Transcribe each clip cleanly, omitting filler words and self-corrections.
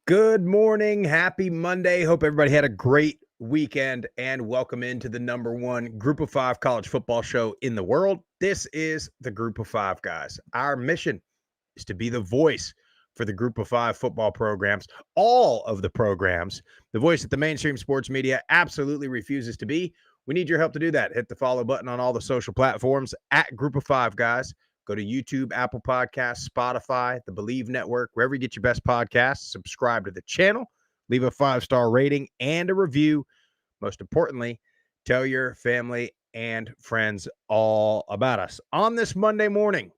Good morning. Happy Monday. Hope everybody had a great weekend and welcome into the number one Group of Five college football show in the world. This is the Group of Five guys. Our mission is to be the voice for the Group of Five football programs, all of the programs, the voice that the mainstream sports media absolutely refuses to be. We need your help to do that. Hit the follow button on all the social platforms at Group of Five guys. Go to YouTube, Apple Podcasts, Spotify, the Believe Network, wherever you get your best podcasts. Subscribe to the channel, leave a 5-star rating and a review. Most importantly, tell your family and friends all about us. On this Monday morning,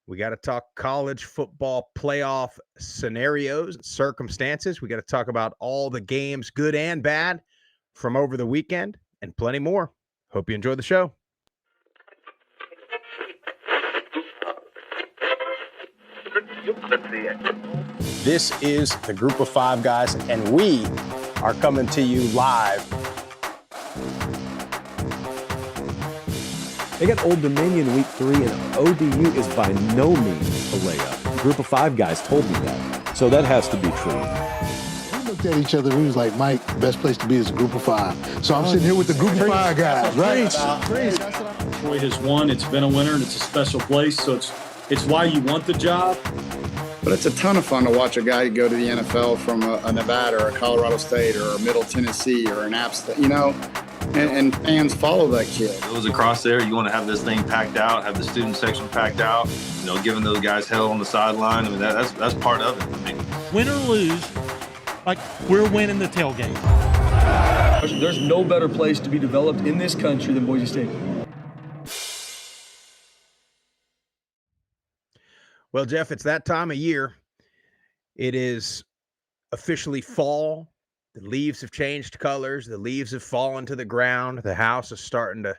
we got to talk college football playoff scenarios, circumstances. We got to talk about all the games, good and bad, from over the weekend and plenty more. Hope you enjoy the show. This is the Group of Five guys, and we are coming to you live. They got Old Dominion week 3, and ODU is by no means a layup. Group of Five guys told me that, so that has to be true. We looked at each other, we was like, Mike, the best place to be is a Group of Five. So I'm sitting here with the Group of Five guys, right? Detroit has won. It's been a winner, and it's a special place. So it's why you want the job. But it's a ton of fun to watch a guy go to the NFL from a Nevada or a Colorado State or a Middle Tennessee or an App State, and fans follow that kid. It was across there. You want to have this thing packed out, have the student section packed out, giving those guys hell on the sideline. I mean, that's part of it. I mean, win or lose, like we're winning the tailgate. There's no better place to be developed in this country than Boise State. Well, Jeff, it's that time of year. It is officially fall. The leaves have changed colors. The leaves have fallen to the ground. The house is starting to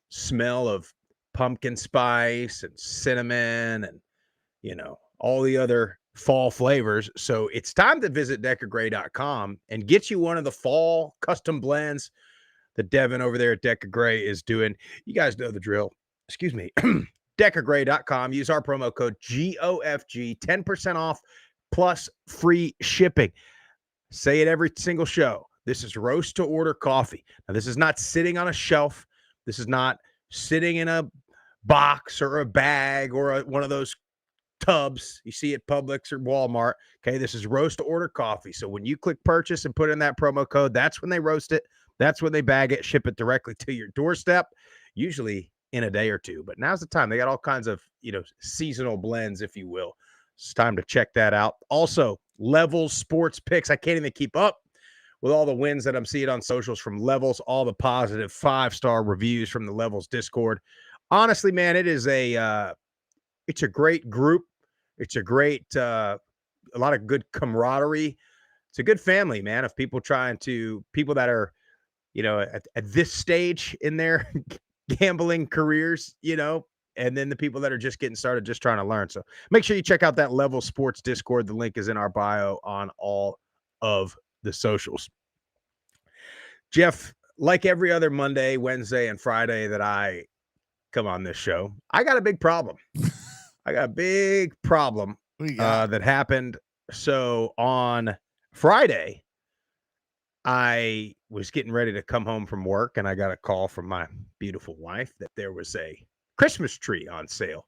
smell of pumpkin spice and cinnamon and, all the other fall flavors. So it's time to visit DecaGray.com and get you one of the fall custom blends that Devin over there at Deca Gray is doing. You guys know the drill. Excuse me. DecaGray.com. Use our promo code GOFG, 10% off plus free shipping. Say it every single show. This is roast to order coffee. Now, this is not sitting on a shelf. This is not sitting in a box or a bag or one of those tubs you see at Publix or Walmart. Okay, this is roast to order coffee. So when you click purchase and put in that promo code, that's when they roast it. That's when they bag it, ship it directly to your doorstep, usually in a day or two. But now's the time. They got all kinds of, seasonal blends, if you will. It's time to check that out. Also, Levels Sports Picks. I can't even keep up with all the wins that I'm seeing on socials from Levels, all the positive 5-star reviews from the Levels Discord. Honestly, man, it's a great group. It's a great, a lot of good camaraderie. It's a good family, man, of people that are, at this stage in their gambling careers, and then the people that are just getting started, just trying to learn. So make sure you check out that Level Sports Discord. The link is in our bio on all of the socials. Jeff, like every other Monday, Wednesday, and Friday that I come on this show, I got a big problem. That happened. So on Friday, I was getting ready to come home from work, and I got a call from my beautiful wife that there was a Christmas tree on sale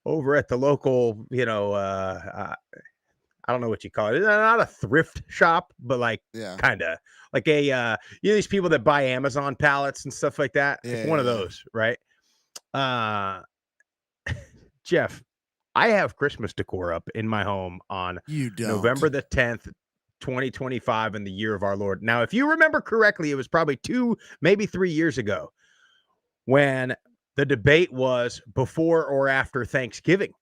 over at the local, I don't know what you call it. It's not a thrift shop, but kind of like a, these people that buy Amazon pallets and stuff like that. Yeah, one of those, right? Jeff, I have Christmas decor up in my home on November the 10th, 2025 in the year of our Lord. Now, if you remember correctly, it was probably 2, maybe 3 years ago when the debate was before or after Thanksgiving.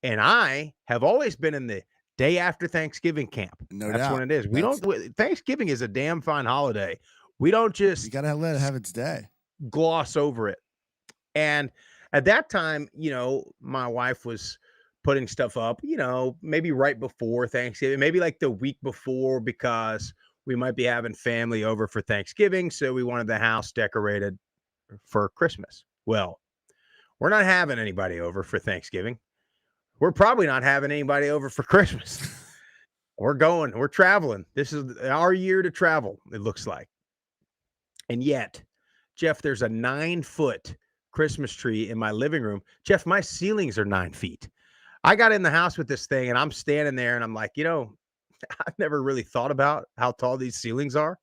And I have always been in the day after Thanksgiving camp. No That's doubt. when it is. Thanksgiving is a damn fine holiday. We don't just. You got to let it have its day. Gloss over it. And at that time, my wife was putting stuff up, maybe right before Thanksgiving, maybe like the week before, because we might be having family over for Thanksgiving. So we wanted the house decorated for Christmas. Well, we're not having anybody over for Thanksgiving. We're probably not having anybody over for Christmas. We're traveling. This is our year to travel, it looks like. And yet, Jeff, there's a 9-foot Christmas tree in my living room. Jeff, my ceilings are 9 feet. I got in the house with this thing and I'm standing there and I'm like, I've never really thought about how tall these ceilings are.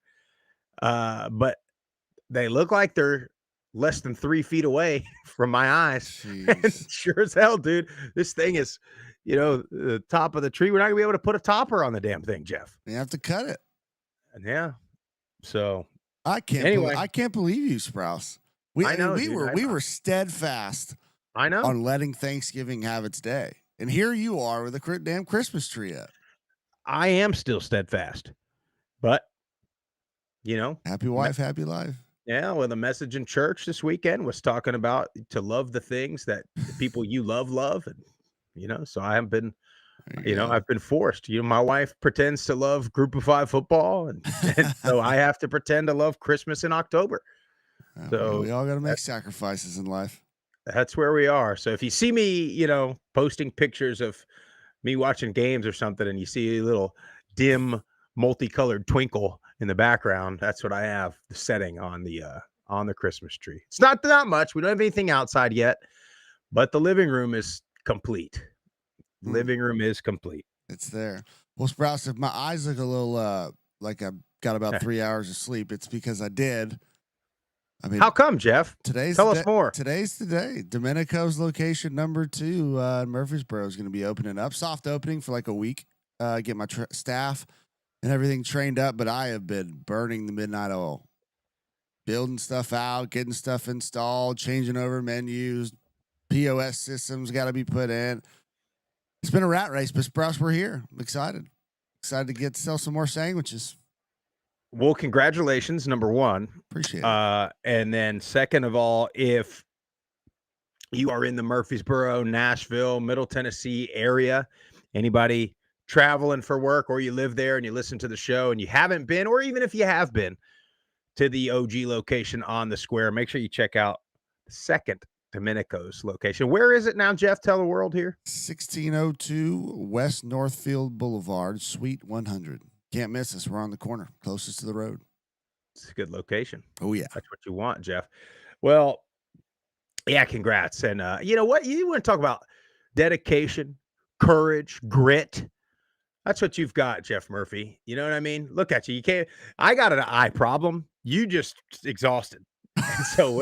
But they look like they're less than 3 feet away from my eyes. And sure as hell, dude, this thing is, the top of the tree. We're not gonna be able to put a topper on the damn thing, Jeff. You have to cut it. Yeah. So I can't believe you, Sprouse. We were steadfast. I know on letting Thanksgiving have its day, and here you are with a damn Christmas tree up. I am still steadfast, but happy wife, happy life. Yeah, well, the message in church this weekend was talking about to love the things that the people you love, and so I have been. I've been forced. My wife pretends to love Group of 5 football, and so I have to pretend to love Christmas in October. So we all got to make sacrifices in life. That's where we are. So if you see me, posting pictures of me watching games or something, and you see a little dim, multicolored twinkle in the background, that's what I have the setting on the Christmas tree. It's not much. We don't have anything outside yet, but the living room is complete. Living room is complete. It's there. Well, Sprouse, if my eyes look a little like I've got about 3 hours of sleep, it's because I did. I mean, how come, Jeff? Tell us more. Today's the day. Domenico's location number 2 in Murfreesboro is going to be opening up. Soft opening for like a week. Get my staff and everything trained up, but I have been burning the midnight oil, building stuff out, getting stuff installed, changing over menus, POS systems got to be put in. It's been a rat race, but Sprouse, we're here. I'm excited. Excited to get to sell some more sandwiches. Well, congratulations, number one. Appreciate it. And then second of all, if you are in the Murfreesboro, Nashville, Middle Tennessee area, anybody traveling for work, or you live there and you listen to the show and you haven't been, or even if you have been to the OG location on the square, make sure you check out the second Domenico's location. Where is it now, Jeff? Tell the world here. 1602 West Northfield Boulevard, Suite 100. Can't miss us. We're on the corner, closest to the road. It's a good location. Oh, yeah. That's what you want, Jeff. Well, yeah, congrats. And you know what? You want to talk about dedication, courage, grit. That's what you've got, Jeff Murphy. You know what I mean? Look at you. You can't. I got an eye problem. You just exhausted. And so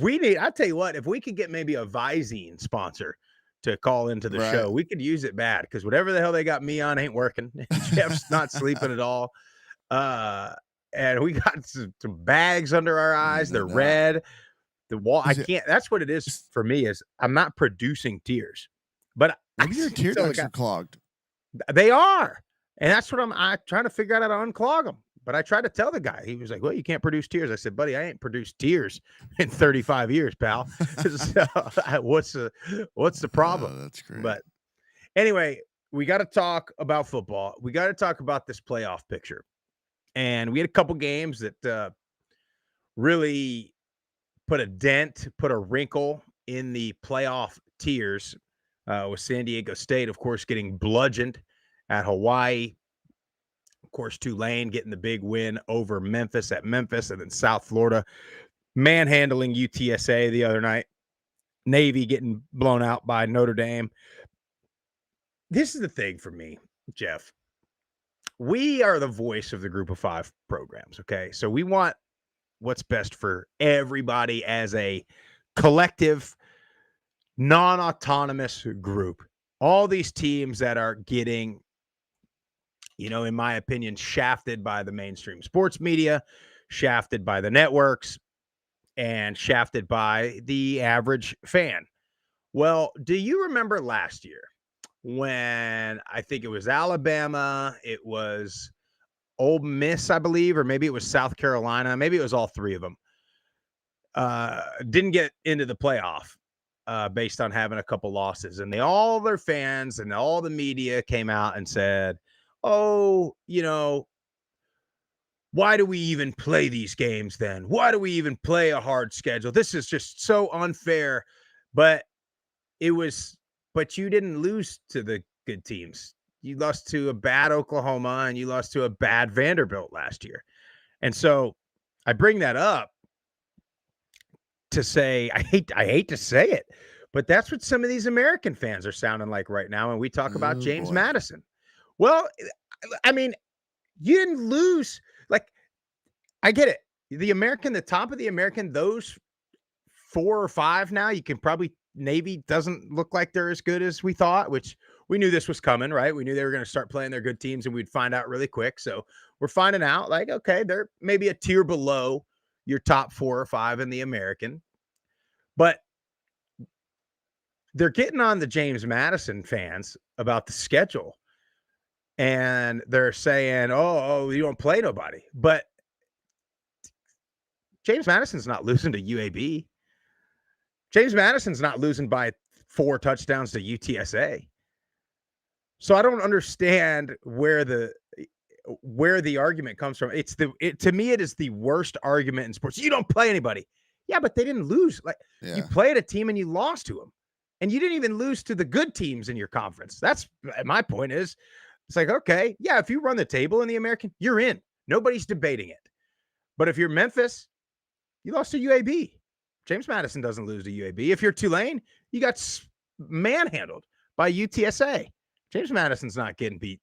we need, I tell you what, if we could get maybe a Visine sponsor to call into the show, we could use it bad, because whatever the hell they got me on ain't working. Jeff's not sleeping at all. And we got some bags under our eyes. They're red. The wall, I can't, that's what it is for me, is I'm not producing tears. But maybe your tear ducts are clogged. They are. And that's what I'm trying to figure out how to unclog them. But I tried to tell the guy. He was like, well, you can't produce tears. I said, buddy, I ain't produced tears in 35 years, pal. So, what's the problem? Oh, that's great. But anyway, we got to talk about football. We got to talk about this playoff picture. And we had a couple games that really put a dent, put a wrinkle in the playoff tiers, with San Diego State, of course, getting bludgeoned at Hawaii. Of course, Tulane getting the big win over Memphis at Memphis, and then South Florida manhandling UTSA the other night. Navy getting blown out by Notre Dame. This is the thing for me, Jeff. We are the voice of the Group of 5 programs, okay? So we want what's best for everybody as a collective, non-autonomous group. All these teams that are getting, in my opinion, shafted by the mainstream sports media, shafted by the networks, and shafted by the average fan. Well, do you remember last year when I think it was Alabama, it was Ole Miss, I believe, or maybe it was South Carolina, maybe it was all three of them, didn't get into the playoff based on having a couple losses, and all their fans and all the media came out and said, oh, why do we even play these games then? Why do we even play a hard schedule? This is just so unfair. But you didn't lose to the good teams. You lost to a bad Oklahoma and you lost to a bad Vanderbilt last year. And so I bring that up to say I hate to say it, but that's what some of these American fans are sounding like right now when we talk about Oh, James boy. Madison. Well, I mean, you didn't lose. Like, I get it. The top of the American, those 4 or 5 now, you can probably Navy doesn't look like they're as good as we thought, which we knew this was coming, right? We knew they were going to start playing their good teams and we'd find out really quick. So we're finding out like, okay, they're maybe a tier below your top 4 or 5 in the American, but they're getting on the James Madison fans about the schedule. And they're saying, oh, you don't play nobody. But James Madison's not losing to UAB. James Madison's not losing by 4 touchdowns to UTSA. So I don't understand where the argument comes from. To me, it is the worst argument in sports. You don't play anybody. Yeah, but they didn't lose. Like you played a team and you lost to them. And you didn't even lose to the good teams in your conference. That's my point is it's like, okay, yeah, if you run the table in the American, you're in. Nobody's debating it. But if you're Memphis, you lost to UAB. James Madison doesn't lose to UAB. If you're Tulane, you got manhandled by UTSA. James Madison's not getting beat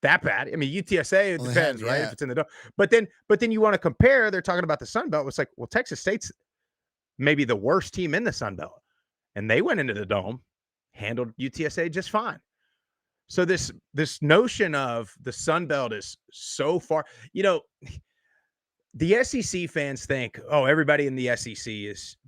that bad. I mean, UTSA, it depends, right? If it's in the dome. But then you want to compare, they're talking about the Sun Belt. It's like, well, Texas State's maybe the worst team in the Sun Belt. And they went into the dome, handled UTSA just fine. So this notion of the Sun Belt is so far, the SEC fans think, oh, everybody in the SEC is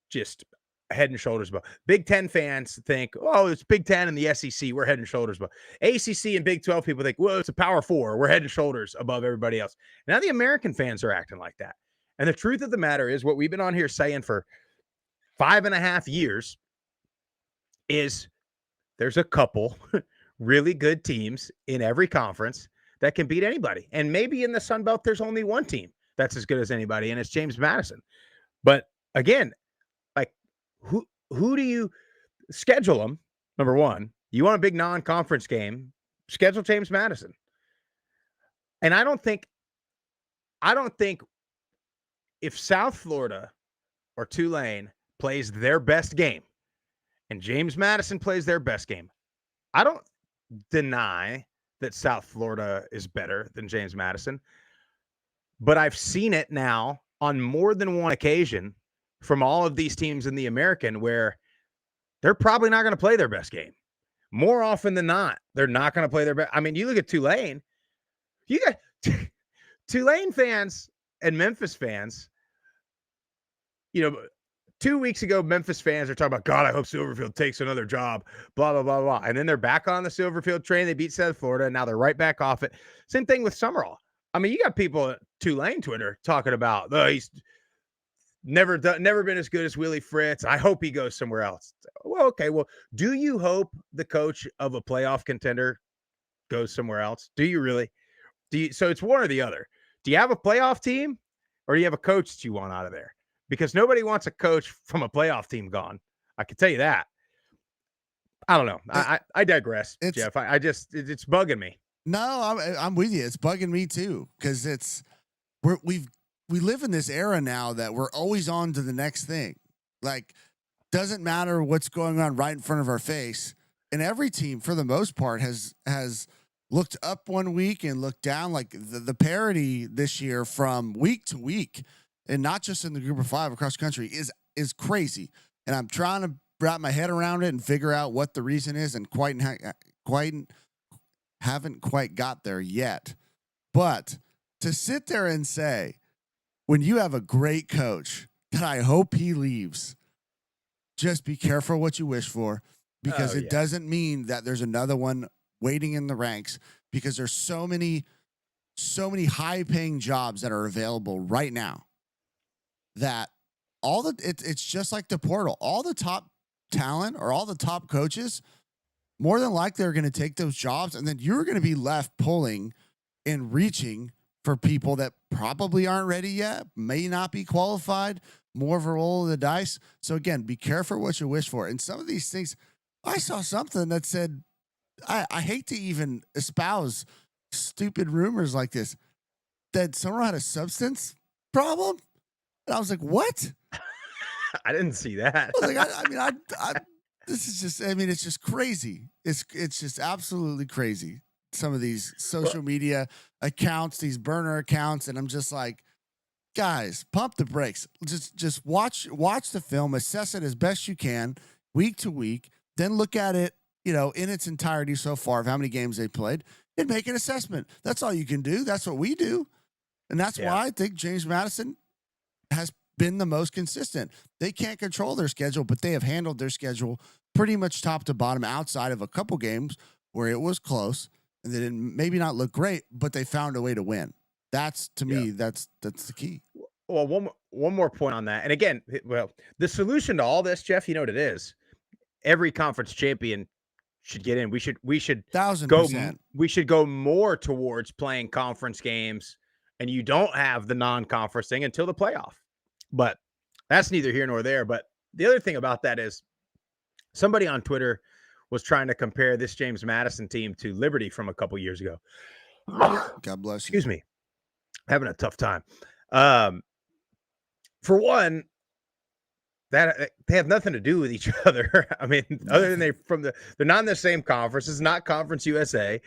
just head and shoulders above. Big Ten fans think, oh, it's Big Ten and the SEC, we're head and shoulders above. ACC and Big 12 people think, well, it's a Power Four, we're head and shoulders above everybody else. Now the American fans are acting like that. And the truth of the matter is what we've been on here saying for 5.5 years is there's a couple really good teams in every conference that can beat anybody. And maybe in the Sun Belt, there's only one team that's as good as anybody, and it's James Madison. But again, like who do you schedule them? Number one, you want a big non-conference game, schedule James Madison. And I don't think if South Florida or Tulane plays their best game and James Madison plays their best game, I don't deny that South Florida is better than James Madison. But I've seen it now on more than one occasion from all of these teams in the American where they're probably not going to play their best game. More often than not, they're not going to play their best. I mean, you look at Tulane, you got Tulane fans and Memphis fans, 2 weeks ago, Memphis fans are talking about, God, I hope Silverfield takes another job, blah, blah, blah, blah. And then they're back on the Silverfield train. They beat South Florida, and now they're right back off it. Same thing with Summerall. I mean, you got people at Tulane Twitter talking about, oh, he's never been as good as Willie Fritz. I hope he goes somewhere else. Well, okay. Well, do you hope the coach of a playoff contender goes somewhere else? Do you really? So it's one or the other. Do you have a playoff team or do you have a coach that you want out of there? Because nobody wants a coach from a playoff team gone. I can tell you that. I don't know. I digress, Jeff. It's bugging me. No, I'm with you. It's bugging me too because we live in this era now that we're always on to the next thing. Like, doesn't matter what's going on right in front of our face. And every team, for the most part, has looked up one week and looked down. Like the parity this year from week to week, and not just in the group of 5 across the country, is crazy. And I'm trying to wrap my head around it and figure out what the reason is, and haven't quite got there yet. But to sit there and say, when you have a great coach that I hope he leaves, just be careful what you wish for, because it doesn't mean that there's another one waiting in the ranks, because there's so many high paying jobs that are available right now that it's just like the portal. All the top talent or all the top coaches, more than likely, are going to take those jobs, and then you're going to be left pulling and reaching for people that probably aren't ready yet, may not be qualified, more of a roll of the dice. So again, be careful what you wish for. And some of these things, I saw something that said I hate to even espouse stupid rumors like this that someone had a substance problem. And I was like, what? I didn't see that. I was like, this is just, I mean, it's just crazy. It's just absolutely crazy. Some of these social media accounts, these burner accounts, and I'm just like, guys, pump the brakes. Just watch the film, assess it as best you can, week to week, then look at it, in its entirety so far of how many games they played, and make an assessment. That's all you can do. That's what we do, and that's why I think James Madison has been the most consistent. They can't control their schedule, but they have handled their schedule pretty much top to bottom, outside of a couple games where it was close and they didn't maybe not look great, but they found a way to win. That's, to me, that's the key. Well, one more point on that. And again, the solution to all this, Jeff, you know what it is? Every conference champion should get in. We should 1,000%. We should go more towards playing conference games, and you don't have the non-conference thing until the playoff. But that's neither here nor there. But the other thing about that is somebody on Twitter was trying to compare this James Madison team to Liberty from a couple years ago. God bless you. Excuse me. Having a tough time. For one, that they have nothing to do with each other. I mean, other than they're not in the same conference. It's not Conference USA.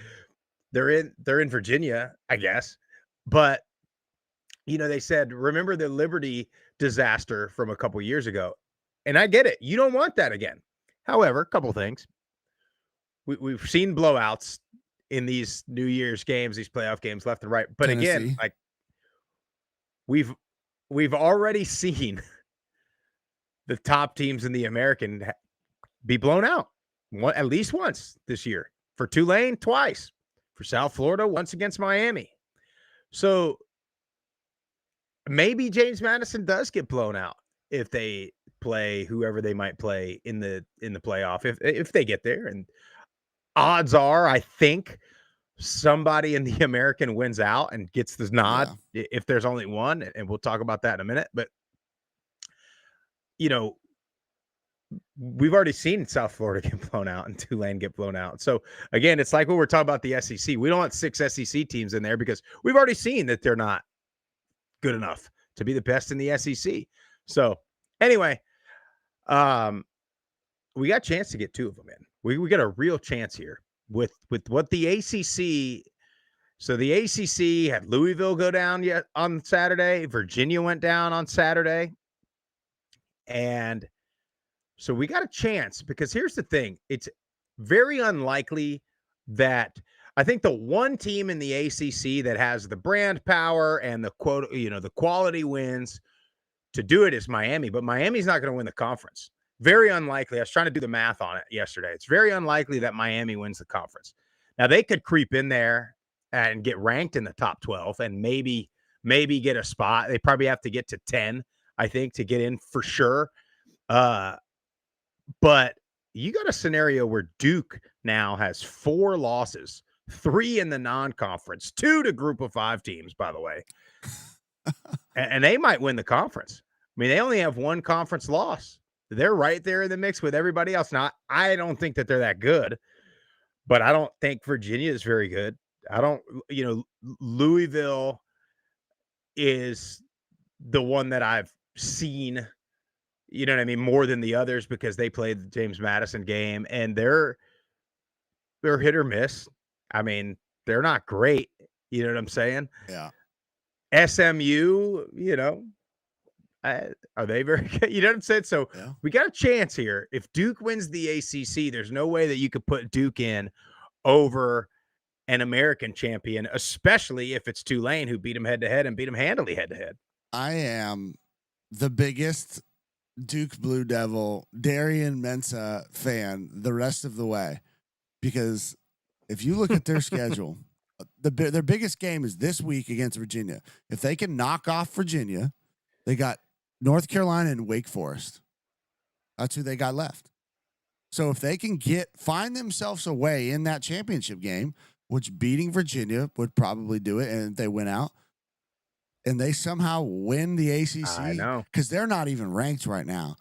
They're in Virginia, I guess. But they said, remember the Liberty disaster from a couple years ago. And I get it. You don't want that again. However, a couple things. We've seen blowouts in these New Year's games, these playoff games left and right. But Tennessee. Again, like we've already seen the top teams in the American be blown out at least once this year. For Tulane, twice. For South Florida, once against Miami. So maybe James Madison does get blown out if they play whoever they might play in the playoff, if they get there. And odds are, I think somebody in the American wins out and gets this nod if there's only one, and we'll talk about that in a minute. But we've already seen South Florida get blown out and Tulane get blown out. So again, it's like when we're talking about the SEC. We don't want 6 SEC teams in there because we've already seen that they're not good enough to be the best in the SEC. So anyway, we got a chance to get 2 of them in. We got a real chance here with what the ACC. So the ACC had Louisville go down yet on Saturday. Virginia went down on Saturday. And so we got a chance, because here's the thing. It's very unlikely that I think the one team in the ACC that has the brand power and the the quality wins to do it is Miami, but Miami's not going to win the conference. Very unlikely. I was trying to do the math on it yesterday. It's very unlikely that Miami wins the conference. Now they could creep in there and get ranked in the top 12 and maybe get a spot. They probably have to get to 10, I think, to get in for sure. But you got a scenario where Duke now has 4 losses, 3 in the non-conference, 2 to group of 5 teams, by the way. And they might win the conference. I mean, they only have 1 conference loss. They're right there in the mix with everybody else. Now, I don't think that they're that good, but I don't think Virginia is very good. Louisville is the one that I've seen, more than the others, because they played the James Madison game, and they're hit or miss. I mean, they're not great. You know what I'm saying? Yeah. SMU, are they very good? You know what I'm saying? So we got a chance here. If Duke wins the ACC, there's no way that you could put Duke in over an American champion, especially if it's Tulane, who beat them head-to-head and beat them handily head-to-head. I am the biggest Duke Blue Devil, Darian Mensah fan the rest of the way, because if you look at their schedule, their biggest game is this week against Virginia. If they can knock off Virginia, they got North Carolina and Wake Forest. That's who they got left. So if they can find themselves a way in that championship game, which beating Virginia would probably do it, and they win out, and they somehow win the ACC, I know, because they're not even ranked right now.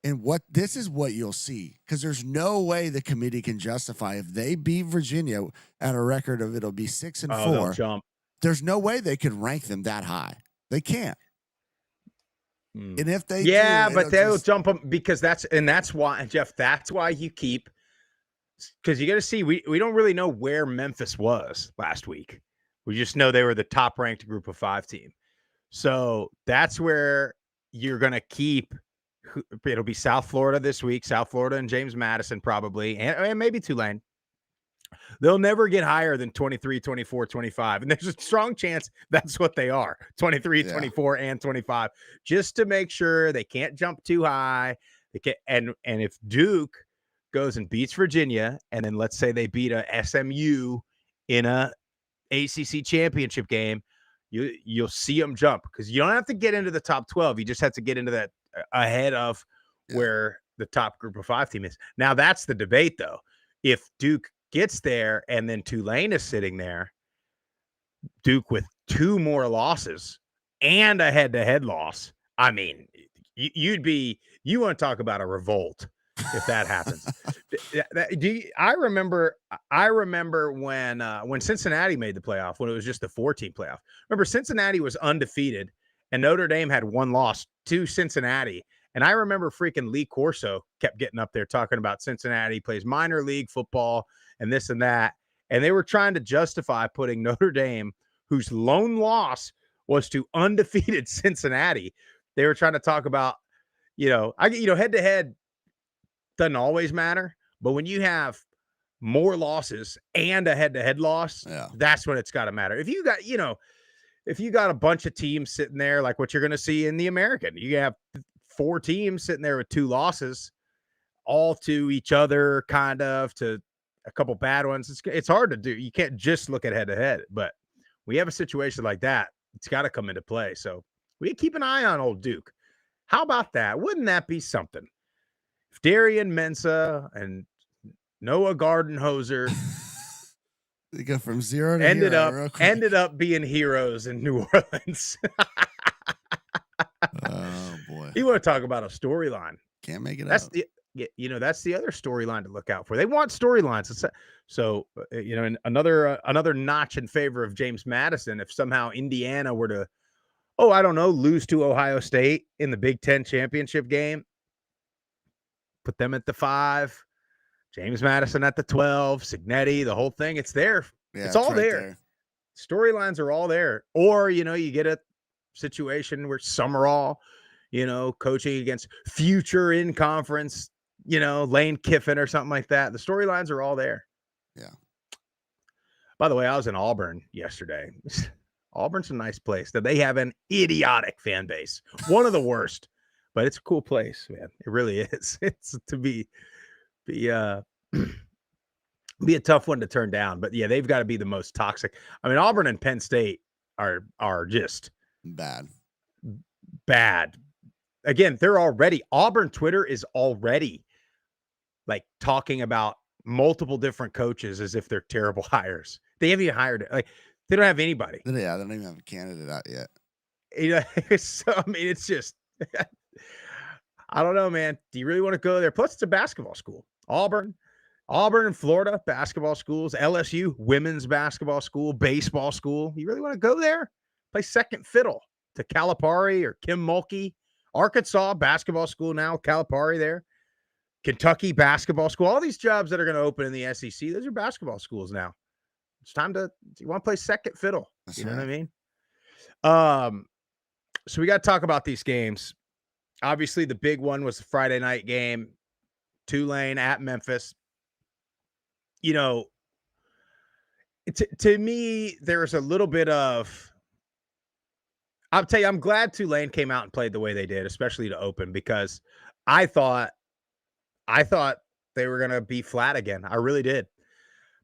And this is what you'll see, because there's no way the committee can justify if they beat Virginia at a record of it'll be 6-4. They'll jump. There's no way they could rank them that high. They can't. And if they but they'll jump them because that's why, Jeff, that's why you keep, because you got to see, we don't really know where Memphis was last week. We just know they were the top ranked group of 5 team. So that's where you're going to keep. It'll be South Florida this week, South Florida and James Madison probably, and maybe Tulane. They'll never get higher than 23, 24, 25. And there's a strong chance that's what they are, 23, 24, and 25, just to make sure they can't jump too high. They can, and if Duke goes and beats Virginia, and then let's say they beat a SMU in a ACC championship game, you'll see them jump, because you don't have to get into the top 12. You just have to get into that ahead of where the top group of 5 team is. Now that's the debate, though. If Duke gets there and then Tulane is sitting there, Duke with 2 more losses and a head-to-head loss, I mean, you want to talk about a revolt if that happens. I remember when Cincinnati made the playoff, when it was just the 4-team playoff. Remember, Cincinnati was undefeated and Notre Dame had 1 loss to Cincinnati. And I remember freaking Lee Corso kept getting up there talking about Cincinnati plays minor league football and this and that. And they were trying to justify putting Notre Dame, whose lone loss was to undefeated Cincinnati. They were trying to talk about, head to head doesn't always matter, but when you have more losses and a head to head loss, that's when it's got to matter. If you got a bunch of teams sitting there, like what you're going to see in the American, you have 4 teams sitting there with 2 losses, all to each other, kind of, to a couple bad ones. It's hard to do. You can't just look at head to head, but we have a situation like that. It's got to come into play. So we keep an eye on old Duke. How about that? Wouldn't that be something? If Darian Mensah and Noah Gardenhoser they go from 0 to ended hero up being heroes in New Orleans. Oh boy. You want to talk about a storyline? Can't make it That's up. That's the other storyline to look out for. They want storylines. So another notch in favor of James Madison. If somehow Indiana were to, lose to Ohio State in the Big Ten championship game, put them at the 5, James Madison at the 12, Signetti, the whole thing. It's there. It's all right there. Storylines are all there. Or, you get a situation where Summerall, coaching against future in conference, Lane Kiffin or something like that. The storylines are all there. Yeah. By the way, I was in Auburn yesterday. Auburn's a nice place. That they have an idiotic fan base. One of the worst, but it's a cool place, man. It really is. It's to be a tough one to turn down, but yeah, they've got to be the most toxic. I mean, Auburn and Penn State are just bad. Again, Auburn Twitter is already like talking about multiple different coaches as if they're terrible hires. They haven't even hired, they don't have anybody. Yeah, they don't even have a candidate out yet. So I mean, it's just I don't know, man. Do you really want to go there? Plus, it's a basketball school. Auburn and Florida basketball schools, LSU women's basketball school, baseball school. You really want to go there? Play second fiddle to Calipari or Kim Mulkey. Arkansas basketball school now, Calipari there. Kentucky basketball school. All these jobs that are going to open in the SEC, those are basketball schools now. It's time you want to play second fiddle. That's what I mean? So we got to talk about these games. Obviously, the big one was the Friday night game, Tulane at Memphis. To me, there's a little bit of, I'll tell you, I'm glad Tulane came out and played the way they did, especially to open, because I thought they were going to be flat again. I really did.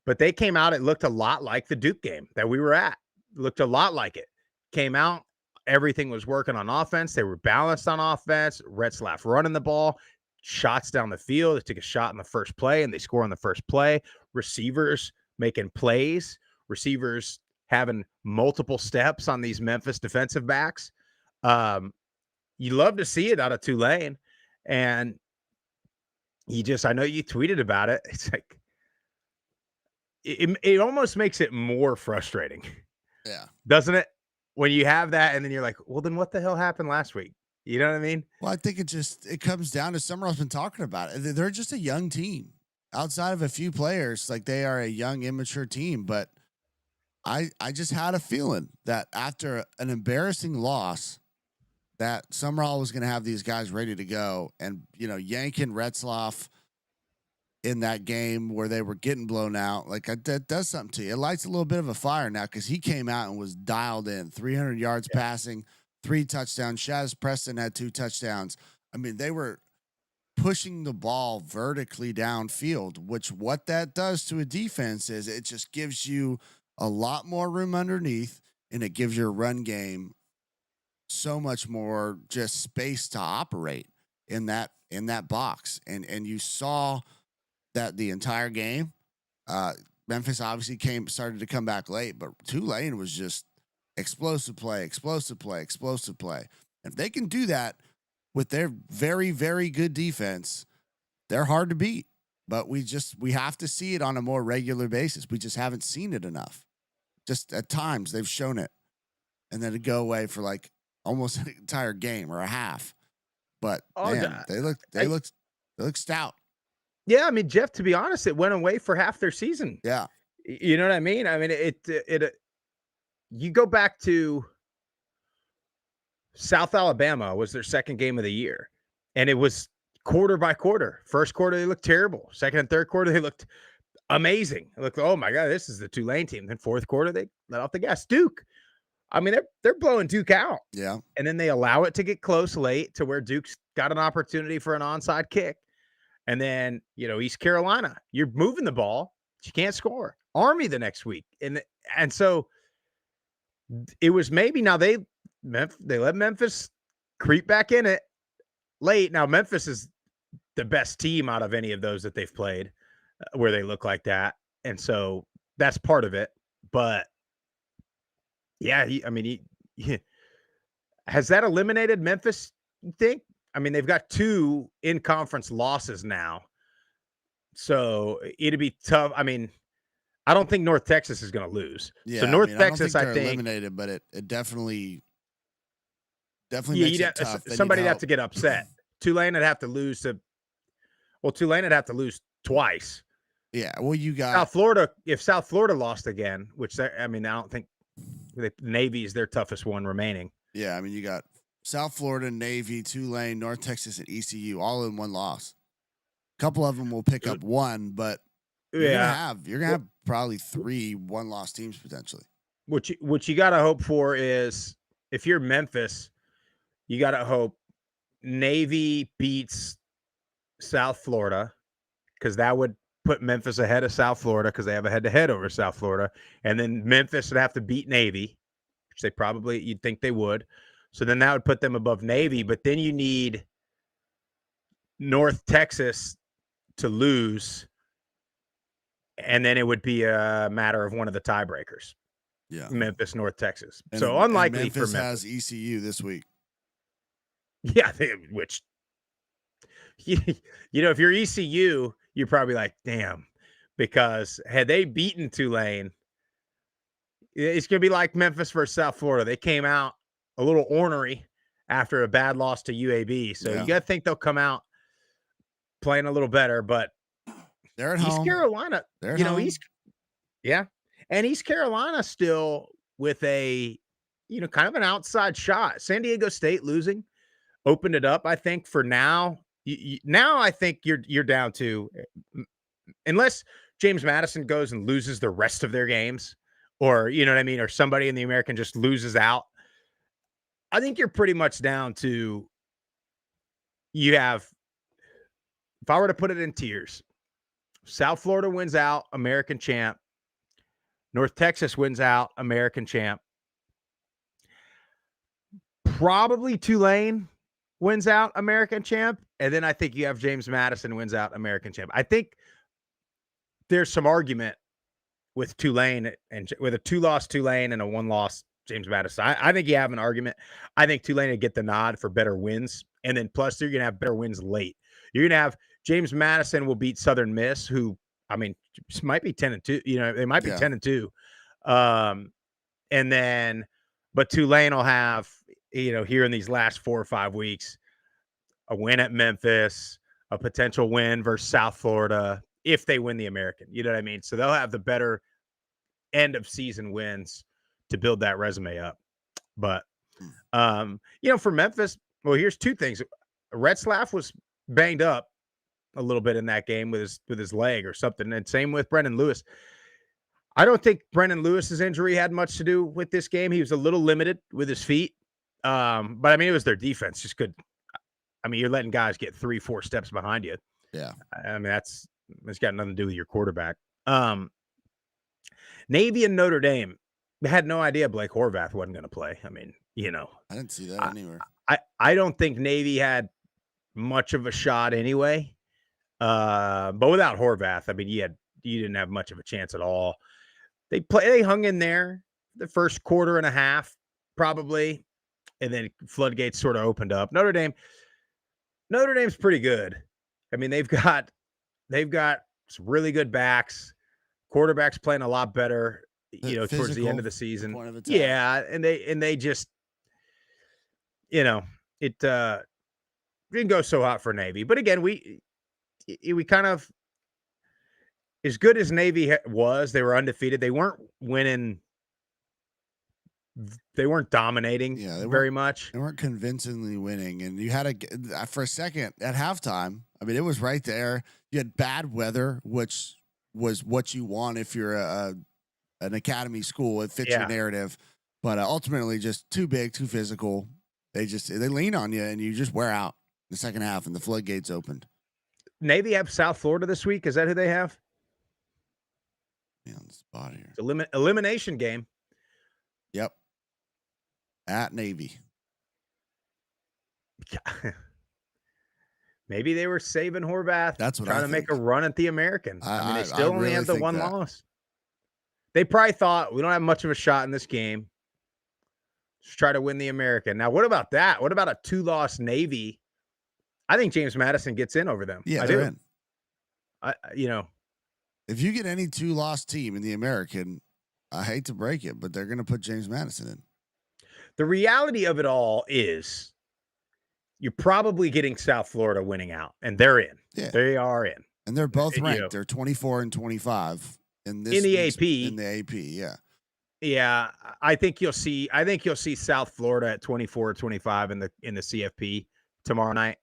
But they came out, it looked a lot like the Duke game that we were at. It looked a lot like it. Came out, everything was working on offense. They were balanced on offense. Retzlaff running the ball, shots down the field. They took a shot in the first play, and they score on the first play. Receivers making plays. Receivers having multiple steps on these Memphis defensive backs. You love to see it out of Tulane. And I know you tweeted about it. It's like it almost makes it more frustrating, Yeah. doesn't it? When you have that, and then you're like, well, then what the hell happened last week? You know what I mean? Well, I think it comes down to Summerall's been talking about it. They're just a young team. Outside of a few players, like they are a young, immature team. But I just had a feeling that after an embarrassing loss, that Summerall was going to have these guys ready to go, and yanking Retzloff in that game where they were getting blown out, like that does something to you. It lights a little bit of a fire now because he came out and was dialed in. 300 yards passing, 3 touchdowns. Shaz Preston had 2 touchdowns. I mean, they were pushing the ball vertically downfield, which what that does to a defense is it just gives you a lot more room underneath, and it gives your run game so much more just space to operate in that box. And you saw that the entire game. Memphis obviously started to come back late, but Tulane was just explosive play, explosive play, explosive play. If they can do that with their very, very good defense, they're hard to beat. But we have to see it on a more regular basis. We just haven't seen it enough. Just at times they've shown it, and then to go away for like almost an entire game or a half. But man, they look stout. Yeah, I mean, Jeff, to be honest, it went away for half their season. Yeah. You know what I mean? I mean, you go back to South Alabama was their second game of the year, and it was quarter by quarter. First quarter, they looked terrible. Second and third quarter, they looked amazing. Looked, oh my God, this is the Tulane team. Then fourth quarter, they let off the gas. Duke, I mean, they're blowing Duke out. Yeah. And then they allow it to get close late to where Duke's got an opportunity for an onside kick. And then, East Carolina, you're moving the ball, but you can't score. Army the next week. And so it was maybe now they let Memphis creep back in it late. Now, Memphis is the best team out of any of those that they've played where they look like that. And so that's part of it. But yeah, has that eliminated Memphis, you think? I mean, they've got 2 in-conference losses now. So it'd be tough. I mean, I don't think North Texas is going to lose. Yeah, so North Texas, I think eliminated, but it definitely makes it tough. Somebody'd have to get upset. Tulane would have to lose Tulane would have to lose twice. Yeah, well, you got South Florida. If South Florida lost again, which I don't think Navy is their toughest one remaining. Yeah, I mean, you got South Florida, Navy, Tulane, North Texas, and ECU all in one loss. A couple of them will pick up one, but you're gonna have probably 3 one-loss teams potentially. What you got to hope for is if you're Memphis, you got to hope Navy beats South Florida, because that would put Memphis ahead of South Florida because they have a head-to-head over South Florida, and then Memphis would have to beat Navy, which you'd think they would. So then that would put them above Navy, but then you need North Texas to lose, and then it would be a matter of one of the tiebreakers. Yeah. Memphis, North Texas. So unlikely and Memphis for Memphis. has ECU this week. Yeah, which, if you're ECU, you're probably like, damn, because had they beaten Tulane, it's going to be like Memphis versus South Florida. They came out a little ornery after a bad loss to UAB. So you got to think they'll come out playing a little better, but they're at East home. Carolina, They're at home. And East Carolina still with a, kind of an outside shot. San Diego State losing opened it up, I think, for now. Now I think you're down to, unless James Madison goes and loses the rest of their games, or, or somebody in the American just loses out. I think you're pretty much down to, if I were to put it in tiers, South Florida wins out, American champ. North Texas wins out, American champ. Probably Tulane wins out, American champ. And then I think you have James Madison wins out, American champ. I think there's some argument with Tulane and with a 2-loss Tulane and a 1-loss James Madison. I think you have an argument. I think Tulane would get the nod for better wins. And then plus you're going to have better wins late. You're going to have James Madison will beat Southern Miss, who, I mean, might be 10-2. You know, they might be 10-2. And then, but Tulane will have, here in these last 4 or 5 weeks, a win at Memphis, a potential win versus South Florida if they win the American. You know what I mean? So they'll have the better end of season wins to build that resume up. But, for Memphis, well, here's 2 things. Retzlaff was banged up a little bit in that game with his leg or something. And same with Brendan Lewis. I don't think Brendan Lewis's injury had much to do with this game. He was a little limited with his feet. But I mean, it was their defense just good. I mean, you're letting guys get 3-4 steps behind you. Yeah. I mean, it's got nothing to do with your quarterback. Navy and Notre Dame had no idea Blake Horvath wasn't going to play. I mean, I didn't see that anywhere. I don't think Navy had much of a shot anyway. But without Horvath, I mean, you didn't have much of a chance at all. They hung in there the first quarter and a half, probably, and then floodgates sort of opened up. Notre Dame's pretty good. I mean, they've got some really good backs. Quarterback's playing a lot better, towards the end of the season. Yeah, and they just, it didn't go so hot for Navy. But again, we kind of, as good as Navy was, they were undefeated. They weren't winning. They weren't dominating very much. They weren't convincingly winning. And you had for a second at halftime, I mean, it was right there. You had bad weather, which was what you want if you're an academy school. It fits your narrative. But ultimately, just too big, too physical. They lean on you, and you just wear out the second half, and the floodgates opened. Navy have South Florida this week. Is that who they have? Yeah, on the spot here. It's elimination game. Yep. At Navy. Maybe they were saving Horvath. That's what trying to make a run at the American. I mean, they still only really have the one loss. They probably thought we don't have much of a shot in this game. Just try to win the American. Now, what about that? What about a 2-loss Navy? I think James Madison gets in over them. Yeah, they're in. If you get any 2-loss team in the American, I hate to break it, but they're going to put James Madison in. The reality of it all is you're probably getting South Florida winning out, and they're in. Yeah. They are in. And they're both ranked. They're 24 and 25 in the AP. In the AP, yeah. Yeah, I think you'll see South Florida at 24 or 25 in the CFP tomorrow night.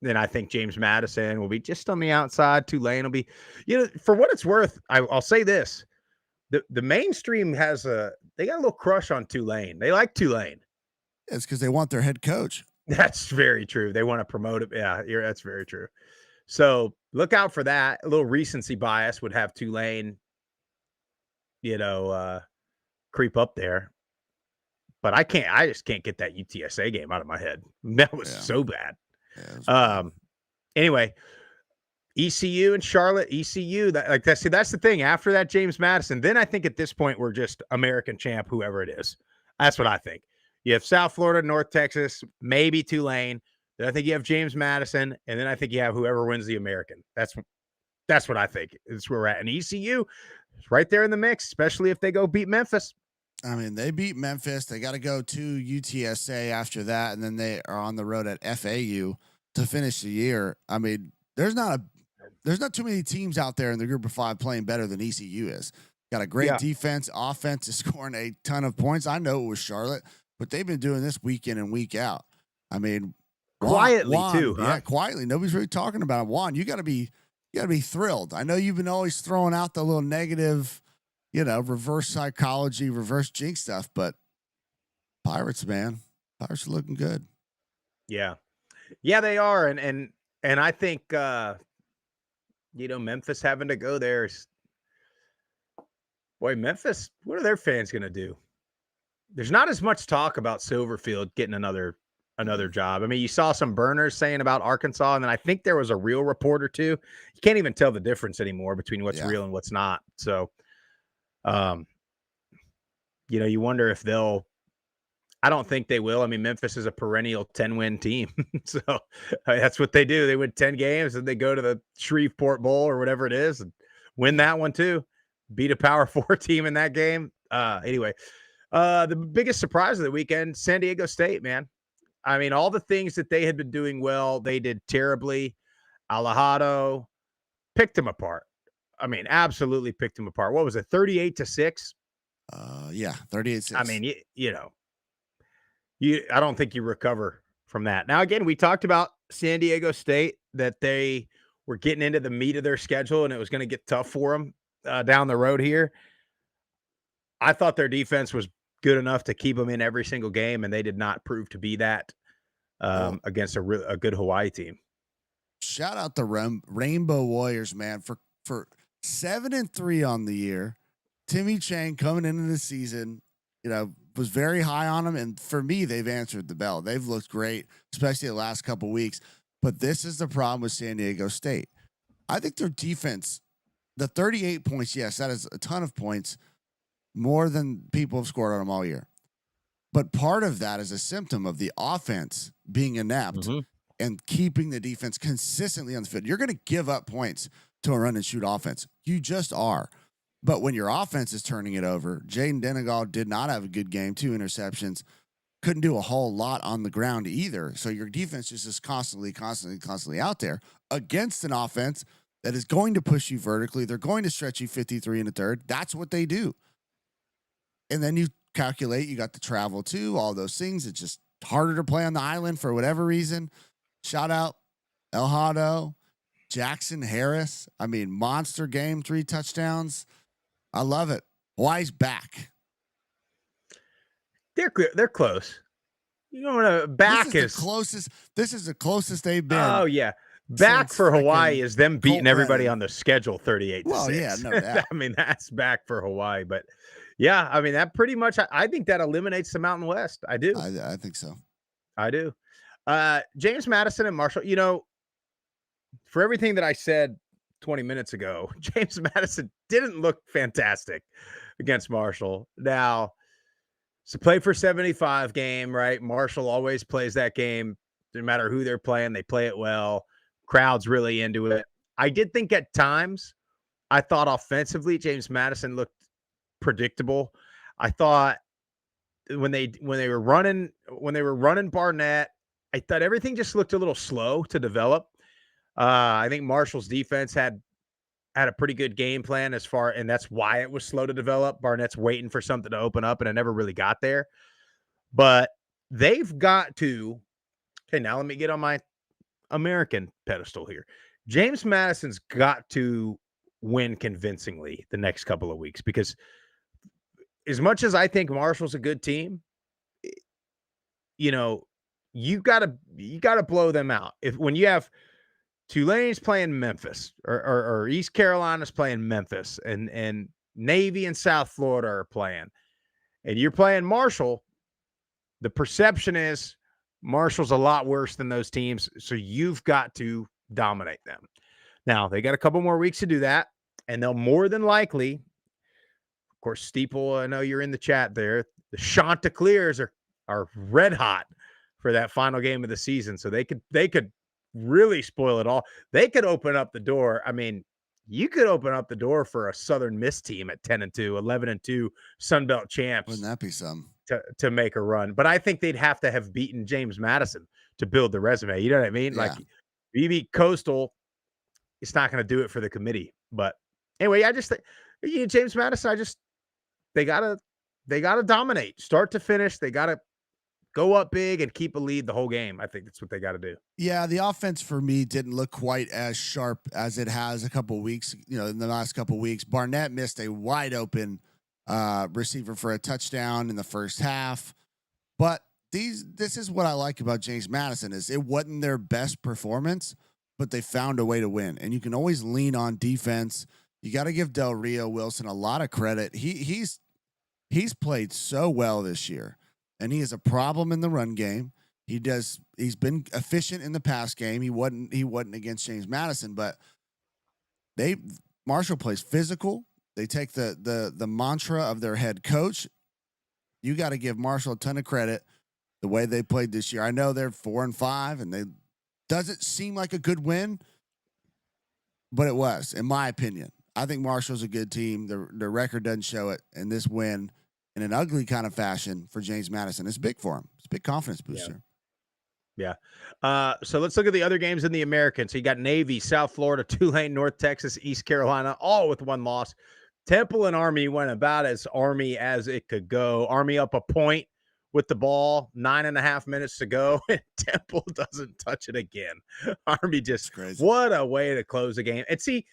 Then I think James Madison will be just on the outside. Tulane will be, for what it's worth, I'll say this. The mainstream they got a little crush on Tulane. They like Tulane. It's because they want their head coach. That's very true. They want to promote it. Yeah, that's very true. So look out for that. A little recency bias would have Tulane, creep up there. But I just can't get that UTSA game out of my head. That was so bad. Yeah, anyway, ECU and Charlotte, that's the thing. After that, James Madison, then I think at this point we're just American champ, whoever it is. That's what I think. You have South Florida, North Texas, maybe Tulane. Then I think you have James Madison, and then I think you have whoever wins the American. That's what I think. That's where we're at. And ECU is right there in the mix, especially if they go beat Memphis. I mean, they beat Memphis. They got to go to UTSA after that, and then they are on the road at FAU to finish the year. I mean, there's not too many teams out there in the group of 5 playing better than ECU is. Got a great defense. Offense is scoring a ton of points. I know it was Charlotte, but they've been doing this week in and week out. I mean, quietly Juan, too. Huh? Yeah, quietly. Nobody's really talking about it. Juan, you got to be thrilled. I know you've been always throwing out the little negative, reverse psychology, reverse jinx stuff, but Pirates, man, Pirates are looking good. Yeah, they are, and I think Memphis having to go there is, boy, Memphis. What are their fans going to do? There's not as much talk about Silverfield getting another job. I mean, you saw some burners saying about Arkansas, and then I think there was a real report or two. You can't even tell the difference anymore between what's real and what's not. So, you wonder if they'll I don't think they will. I mean, Memphis is a perennial 10-win team. So that's what they do. They win 10 games and they go to the Shreveport Bowl or whatever it is and win that one too. Beat a Power 4 team in that game. Anyway, the biggest surprise of the weekend, San Diego State, man. I mean, all the things that they had been doing well, they did terribly. Alejado picked them apart. I mean, absolutely picked them apart. What was it, 38-6? Yeah, 38-6. I mean, I don't think you recover from that. Now, again, we talked about San Diego State, that they were getting into the meat of their schedule and it was going to get tough for them down the road here. I thought their defense was good enough to keep them in every single game, and they did not prove to be that against a good Hawaii team. Shout out the Rainbow Warriors, man, for 7-3 on the year. Timmy Chang coming into the season, was very high on them. And for me, they've answered the bell. They've looked great, especially the last couple of weeks. But this is the problem with San Diego State. I think their defense, the 38 points, yes, that is a ton of points, more than people have scored on them all year. But part of that is a symptom of the offense being inept and keeping the defense consistently on the field. You're going to give up points to a run and shoot offense. You just are. But when your offense is turning it over, Jaden Denegal did not have a good game, 2 interceptions, couldn't do a whole lot on the ground either. So your defense is just constantly out there against an offense that is going to push you vertically. They're going to stretch you 53 in the third. That's what they do. And then you calculate, you got the travel too, all those things. It's just harder to play on the island for whatever reason. Shout out El Hado, Jackson Harris. I mean, monster game, 3 touchdowns. I love it. Hawaii's back. They're close. You know, back is the closest. This is the closest they've been. Oh yeah, back for Hawaii is them beating everybody on the schedule 38-6. Well, yeah, no doubt. I mean, that's back for Hawaii, but yeah, I mean that pretty much. I think that eliminates the Mountain West. I do. I think so. I do. James Madison and Marshall. For everything that I said 20 minutes ago, James Madison didn't look fantastic against Marshall. Now, it's a play for 75 game, right? Marshall always plays that game. No matter who they're playing, they play it well. Crowd's really into it. I did think at times, I thought offensively, James Madison looked predictable. I thought when they were running Barnett, I thought everything just looked a little slow to develop. I think Marshall's defense had a pretty good game plan and that's why it was slow to develop. Barnett's waiting for something to open up and it never really got there. But they've got to, okay, now let me get on my American pedestal here. James Madison's got to win convincingly the next couple of weeks, because as much as I think Marshall's a good team, you gotta blow them out. When you have Tulane's playing Memphis or East Carolina's playing Memphis and Navy and South Florida are playing, and you're playing Marshall, the perception is Marshall's a lot worse than those teams. So you've got to dominate them. Now they got a couple more weeks to do that, and they'll more than likely, of course, Steeple, I know you're in the chat there. The Chanticleers are red hot for that final game of the season. So they could really spoil it all. They could open up the door. I mean, you could open up the door for a Southern Miss team at 10-2, 11-2 Sun Belt champs. Wouldn't that be some to make a run? But I think they'd have to have beaten James Madison to build the resume. You know what I mean? Yeah. Like, you beat Coastal, it's not going to do it for the committee. But anyway, I just think James Madison, they gotta dominate start to finish. They gotta go up big and keep a lead the whole game. I think that's what they got to do. Yeah, the offense for me didn't look quite as sharp as it has a couple of weeks. In the last couple of weeks, Barnett missed a wide open receiver for a touchdown in the first half. But this is what I like about James Madison is it wasn't their best performance, but they found a way to win. And you can always lean on defense. You got to give Del Rio Wilson a lot of credit. He's played so well this year. And he is a problem in the run game. He's been efficient in the pass game. He wasn't against James Madison, but Marshall plays physical. They take the mantra of their head coach. You got to give Marshall a ton of credit the way they played this year. I know they're 4-5, and they doesn't seem like a good win, but it was, in my opinion. I think Marshall's a good team. Their record doesn't show it, and this win in an ugly kind of fashion for James Madison is big for him. It's a big confidence booster. Yeah. So let's look at the other games in the American. So you got Navy, South Florida, Tulane, North Texas, East Carolina, all with one loss. Temple and Army went about as Army as it could go. Army up a point with the ball, 9.5 minutes to go, and Temple doesn't touch it again. Army just, crazy. What a way to close the game. And see,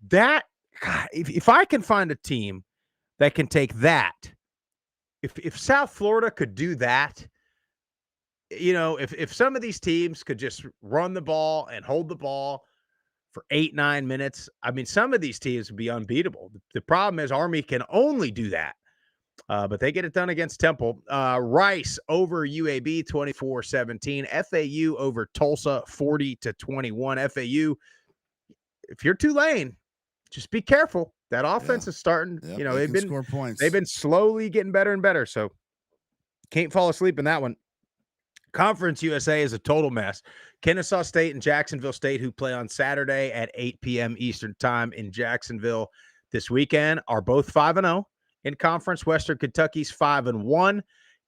that, God, if I can find a team that can take that, if South Florida could do that, if some of these teams could just run the ball and hold the ball for 8-9 minutes, I mean, some of these teams would be unbeatable. The problem is Army can only do that. But they get it done against Temple. Rice over UAB 24-17. FAU over Tulsa 40-21. FAU, if you're Tulane, just be careful. That offense is starting. Yep, They've been score points. They've been slowly getting better and better. So can't fall asleep in that one. Conference USA is a total mess. Kennesaw State and Jacksonville State, who play on Saturday at 8 p.m. Eastern time in Jacksonville this weekend, are both 5-0 in conference. Western Kentucky's 5-1.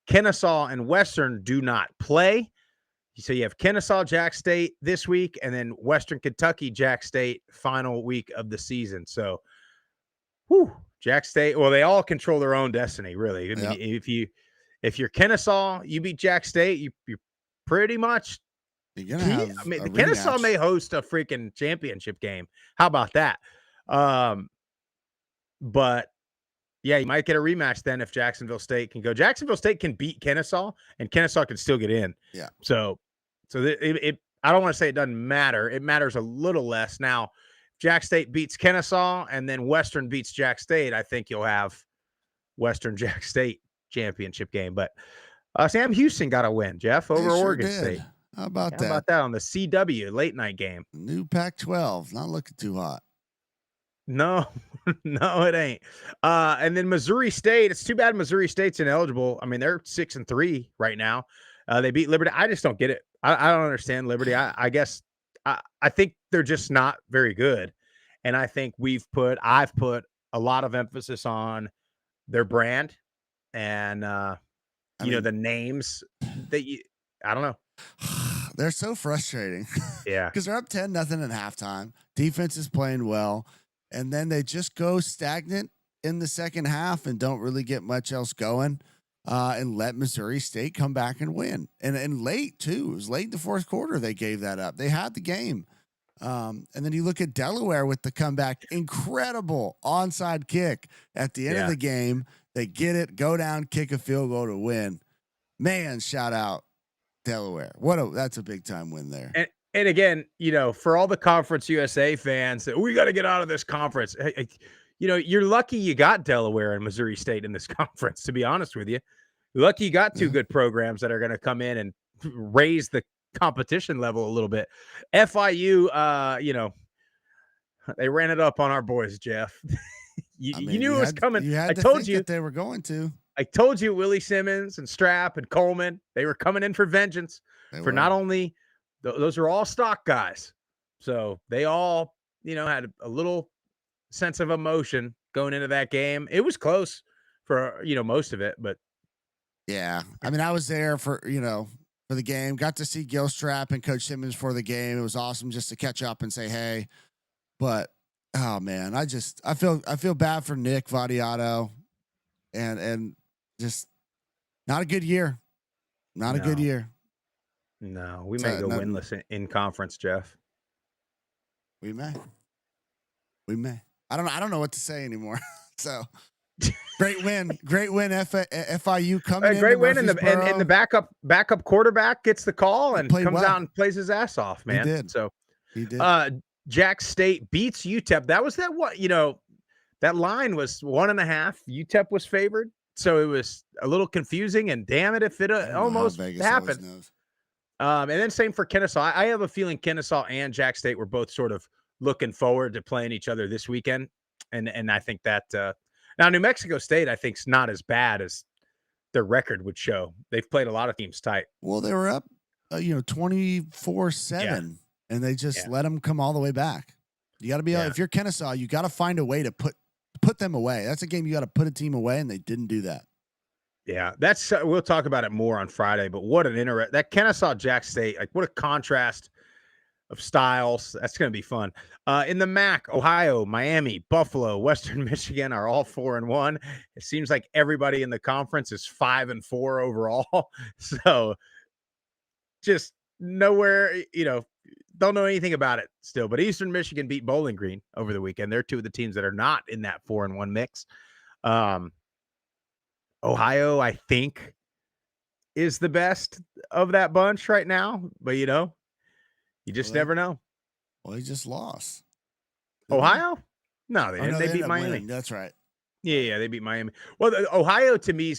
Kennesaw and Western do not play. So you have Kennesaw, Jack State this week, and then Western Kentucky, Jack State, final week of the season. So, Jack State, well, they all control their own destiny, really. I mean, if you're Kennesaw, you beat Jack State, you're pretty much. You're gonna have the Kennesaw rematch. may host a freaking championship game. How about that? But yeah, you might get a rematch then if Jacksonville State can go. Jacksonville State can beat Kennesaw, and Kennesaw can still get in. Yeah. So I don't want to say it doesn't matter. It matters a little less now. Jack State beats Kennesaw, and then Western beats Jack State. I think you'll have Western Jack State championship game. But Sam Houston got a win, Jeff, over Oregon State. How about that? How about that on the CW late night game? New Pac-12, not looking too hot. No, no, it ain't. And then Missouri State. It's too bad Missouri State's ineligible. I mean, they're 6-3 right now. They beat Liberty. I just don't get it. I don't understand Liberty. I guess I think they're just not very good. And I think I've put a lot of emphasis on their brand and the names that I don't know. They're so frustrating. Yeah. Because they're up 10-0 at halftime. Defense is playing well. And then they just go stagnant in the second half and don't really get much else going and let Missouri State come back and win. And late, too. It was late in the fourth quarter they gave that up. They had the game. And then you look at Delaware with the comeback. Incredible onside kick at the end of the game. They get it, go down, kick a field goal to win. Man, shout out Delaware. That's a big time win there. And again, for all the Conference USA fans that we got to get out of this conference, you're lucky you got Delaware and Missouri State in this conference, to be honest with you. You're lucky you got two good programs that are going to come in and raise the competition level a little bit. FIU, they ran it up on our boys, Jeff. You knew it was coming. I told you that they were going to. I told you Willie Simmons and Strap and Coleman, they were coming in for vengeance. Not only those are all stock guys. So they all, had a little sense of emotion going into that game. It was close for, most of it, but. Yeah. I mean, I was there for the game, got to see Gilstrap and Coach Simmons for the game. It was awesome just to catch up and say, hey, but oh man, I feel bad for Nick Vadiato and just not a good year. Not a good year. No, we may go winless in conference, Jeff. We may. I don't know what to say anymore. So great win. FIU coming in. Great win, and the backup quarterback gets the call and comes out and plays his ass off, man. He did. So he did. Jack State beats UTEP. That was that line was 1.5. UTEP was favored, so it was a little confusing. And damn it, if it almost happened. And then same for Kennesaw. I have a feeling Kennesaw and Jack State were both sort of looking forward to playing each other this weekend. And I think that now New Mexico State, I think, is not as bad as their record would show. They've played a lot of teams tight. Well, they were up, 24-7, and they just let them come all the way back. You got to be able, if you're Kennesaw, you got to find a way to put them away. That's a game you got to put a team away, and they didn't do that. Yeah, that's we'll talk about it more on Friday. But what an that Kennesaw Jack State, like what a contrast of styles. That's going to be fun. In the MAC, Ohio, Miami, Buffalo, Western Michigan are all 4-1. It seems like everybody in the conference is 5-4 overall. So just nowhere, don't know anything about it still. But Eastern Michigan beat Bowling Green over the weekend. They're two of the teams that are not in that 4-1 mix. Ohio, I think, is the best of that bunch right now. But, you just never know. Well, he just lost. Ohio? No, they didn't. No, they beat Miami. Winning. That's right. Yeah, they beat Miami. Well, Ohio, to me,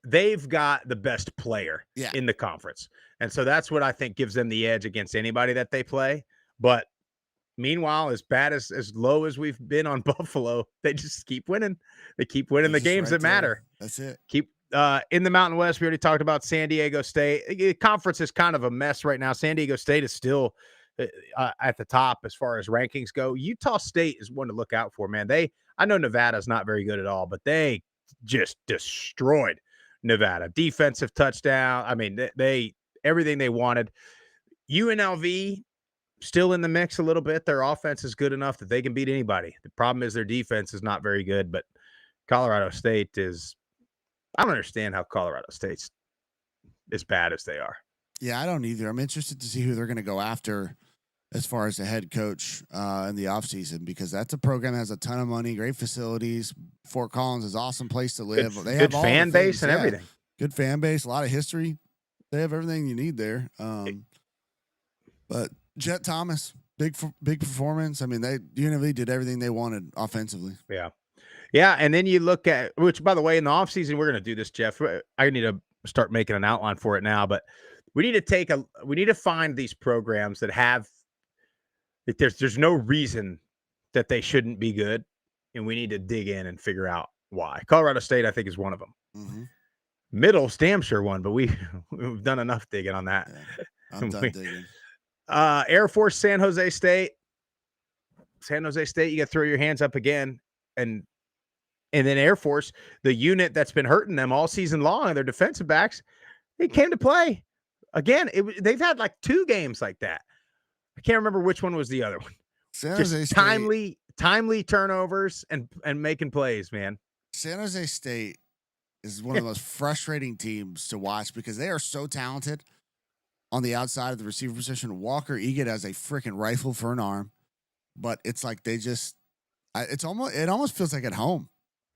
they've got the best player in the conference. And so that's what I think gives them the edge against anybody that they play. But meanwhile, as bad as low as we've been on Buffalo, they just keep winning. They keep winning the games that matter. That's it. Keep in the Mountain West. We already talked about San Diego State. The conference is kind of a mess right now. San Diego State is still at the top as far as rankings go. Utah State is one to look out for, man. I know Nevada's not very good at all, but they just destroyed Nevada. Defensive touchdown. I mean, they everything they wanted. UNLV still in the mix a little bit. Their offense is good enough that they can beat anybody. The problem is their defense is not very good, but Colorado State is – I don't understand how Colorado State's as bad as they are. Yeah, I don't either. I'm interested to see who they're going to go after as far as the head coach in the offseason, because that's a program that has a ton of money, great facilities. Fort Collins is an awesome place to live. They have good fan base and everything. Good fan base, a lot of history. They have everything you need there. But Jet Thomas, big performance. I mean, UNLV did everything they wanted offensively. Yeah. Yeah, and then you look at, which, by the way, in the offseason, we're going to do this, Jeff. I need to start making an outline for it now, but we need to find these programs that have, that there's no reason that they shouldn't be good, and we need to dig in and figure out why. Colorado State, I think, is one of them. Mm-hmm. Middle's damn sure one, but we've done enough digging on that. Yeah, I'm done digging. Air Force, San Jose State. San Jose State, you got to throw your hands up again. And then Air Force, the unit that's been hurting them all season long, their defensive backs, they came to play. Again, they've had like 2 games like that. I can't remember which one was the other one. San Just Jose State, timely turnovers and making plays, man. San Jose State is one of the most frustrating teams to watch because they are so talented on the outside of the receiver position. Walker Egan has a freaking rifle for an arm, but it's like it almost feels like at home.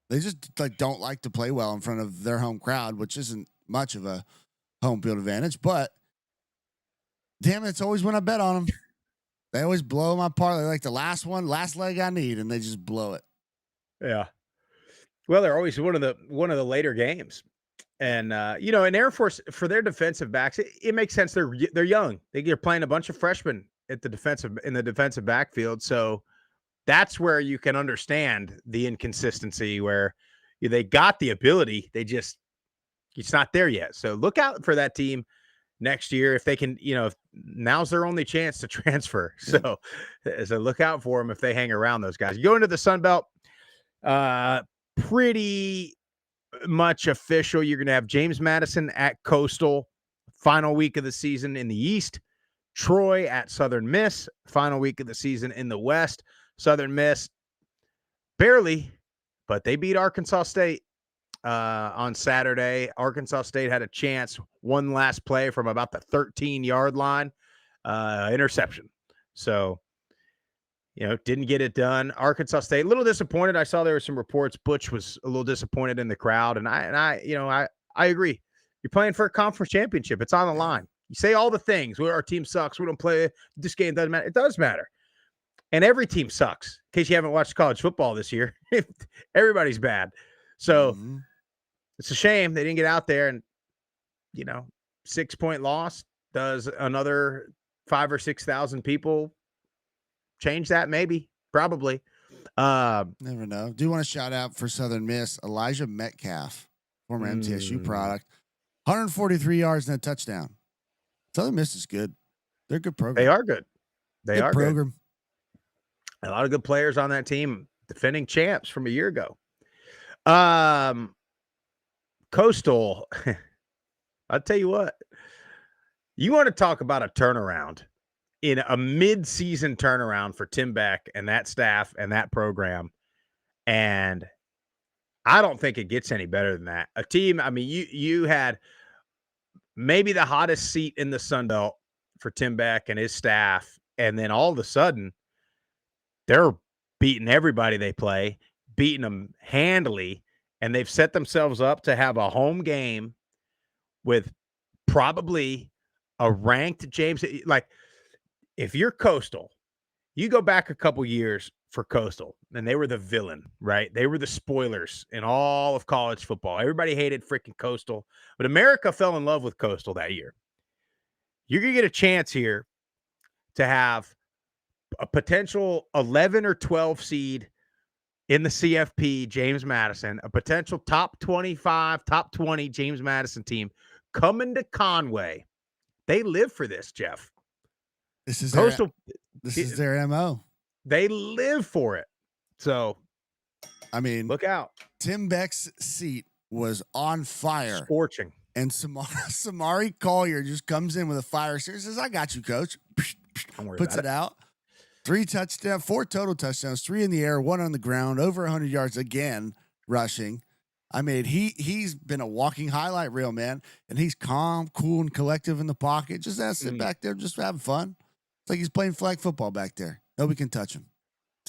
They just don't like to play well in front of their home crowd, which isn't much of a home field advantage. But damn it, it's always when I bet on them. They always blow my parlay, like the last leg I need, and they just blow it. Yeah. Well, they're always one of the later games. And in Air Force, for their defensive backs, it makes sense. They're young. They're playing a bunch of freshmen in the defensive backfield. So that's where you can understand the inconsistency where they got the ability. It's not there yet. So look out for that team next year if they can, if now's their only chance to transfer. So look out for them if they hang around those guys. You go into the Sun Belt, pretty much official. You're going to have James Madison at Coastal, final week of the season in the East. Troy at Southern Miss, final week of the season in the West. Southern Miss, barely, but they beat Arkansas State on Saturday. Arkansas State had a chance, one last play from about the 13-yard line, interception. So, didn't get it done. Arkansas State, a little disappointed. I saw there were some reports. Butch was a little disappointed in the crowd, and I agree. You're playing for a conference championship. It's on the line. You say all the things. Our team sucks. We don't play. This game doesn't matter. It does matter. And every team sucks. In case you haven't watched college football this year, everybody's bad. So It's a shame they didn't get out there, and 6-point loss. Does another 5,000 or 6,000 people change that? Maybe, probably. Never know. Do want to shout out for Southern Miss, Elijah Metcalf former MTSU product. 143 yards and a touchdown. Southern Miss is good. They're a good program. They are good. They good are program. Good. A lot of good players on that team, defending champs from a year ago. Coastal, I'll tell you what. You want to talk about a turnaround, in a mid-season turnaround for Tim Beck and that staff and that program, and I don't think it gets any better than that. A team, I mean, you had maybe the hottest seat in the Sun Belt for Tim Beck and his staff, and then all of a sudden, they're beating everybody they play, beating them handily, and they've set themselves up to have a home game with probably a ranked James. Like, if you're Coastal, you go back a couple years for Coastal, and they were the villain, right? They were the spoilers in all of college football. Everybody hated freaking Coastal, but America fell in love with Coastal that year. You're going to get a chance here to have a potential 11 or 12 seed in the CFP, James Madison, a potential top 25, top 20 James Madison team coming to Conway. They live for this, Jeff. This is Coastal. This is their MO. They live for it. So, I mean, look out. Tim Beck's seat was on fire. Scorching. And Samari Collier just comes in with a fire extinguisher, says, I got you, coach. Puts it out. 4 total touchdowns, 3 in the air, 1 on the ground, over 100 yards again rushing. I mean, he's been a walking highlight reel, man. And he's calm, cool, and collective in the pocket. Just sit back there, just having fun. It's like he's playing flag football back there. Nobody can touch him.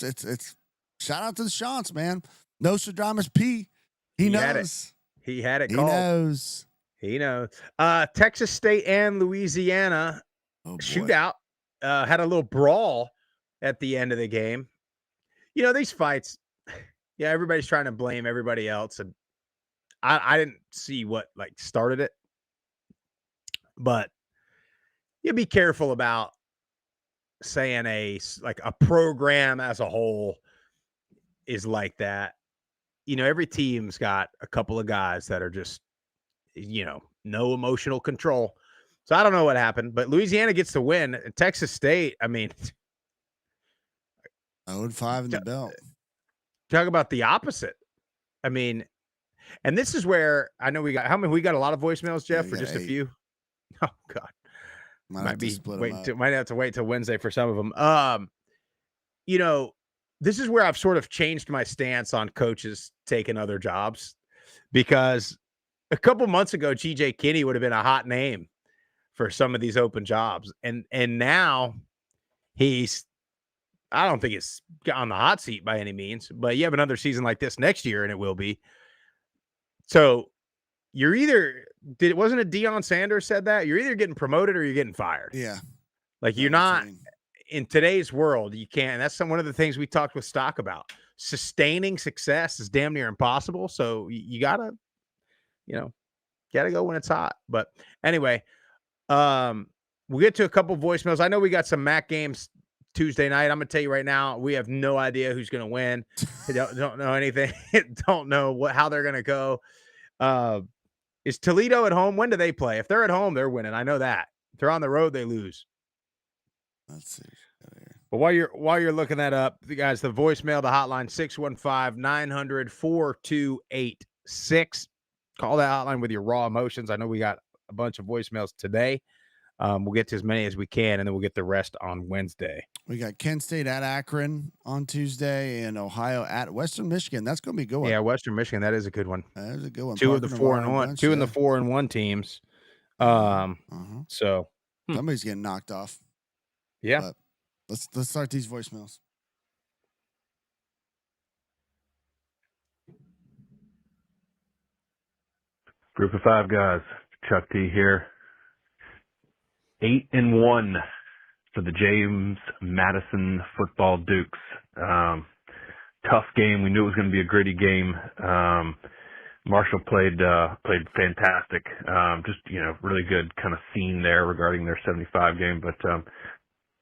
It's shout out to the Shants, man. Nostradamus P. He knows. He had it he called. Knows. He knows. Texas State and Louisiana shootout. Had a little brawl at the end of the game. You know, these fights, yeah, everybody's trying to blame everybody else. And I didn't see what started it. But you be careful about saying a program as a whole is like that. You know, every team's got a couple of guys that are just, no emotional control. So I don't know what happened, but Louisiana gets the win. Texas State, I mean, 0-5 in the belt. Talk about the opposite. I mean, and this is where I know we got a lot of voicemails, Jeff, or just 8. a few. Oh God. Might have to wait till Wednesday for some of them. This is where I've sort of changed my stance on coaches taking other jobs, because a couple months ago, GJ Kinney would have been a hot name for some of these open jobs. And now I don't think it's on the hot seat by any means, but you have another season like this next year and it will be. So you're wasn't it Deion Sanders said that? You're either getting promoted or you're getting fired. Yeah. Like, you're not in today's world. You can't. And that's one of the things we talked with Stock about. Sustaining success is damn near impossible. So you gotta go when it's hot. But anyway, we'll get to a couple voicemails. I know we got some MAC games Tuesday night. I'm gonna tell you right now, we have no idea who's gonna win. don't know anything. Don't know how they're gonna go. Is Toledo at home? When do they play? If they're at home, they're winning. I know that. If they're on the road, they lose. Let's see. But while you're looking that up, guys, the voicemail, the hotline, 615-900-4286. Call that hotline with your raw emotions. I know we got a bunch of voicemails today. We'll get to as many as we can, and then we'll get the rest on Wednesday. We got Kent State at Akron on Tuesday, and Ohio at Western Michigan. That's going to be a good one. Yeah, Western Michigan. That is a good one. That is a good one. Two of the 4-1 teams. So somebody's getting knocked off. Yeah. But let's start these voicemails. Group of 5 guys. Chuck T here. 8-1 for the James Madison football Dukes. Tough game. We knew it was going to be a gritty game. Marshall played fantastic. Really good kind of scene there regarding their 75 game. But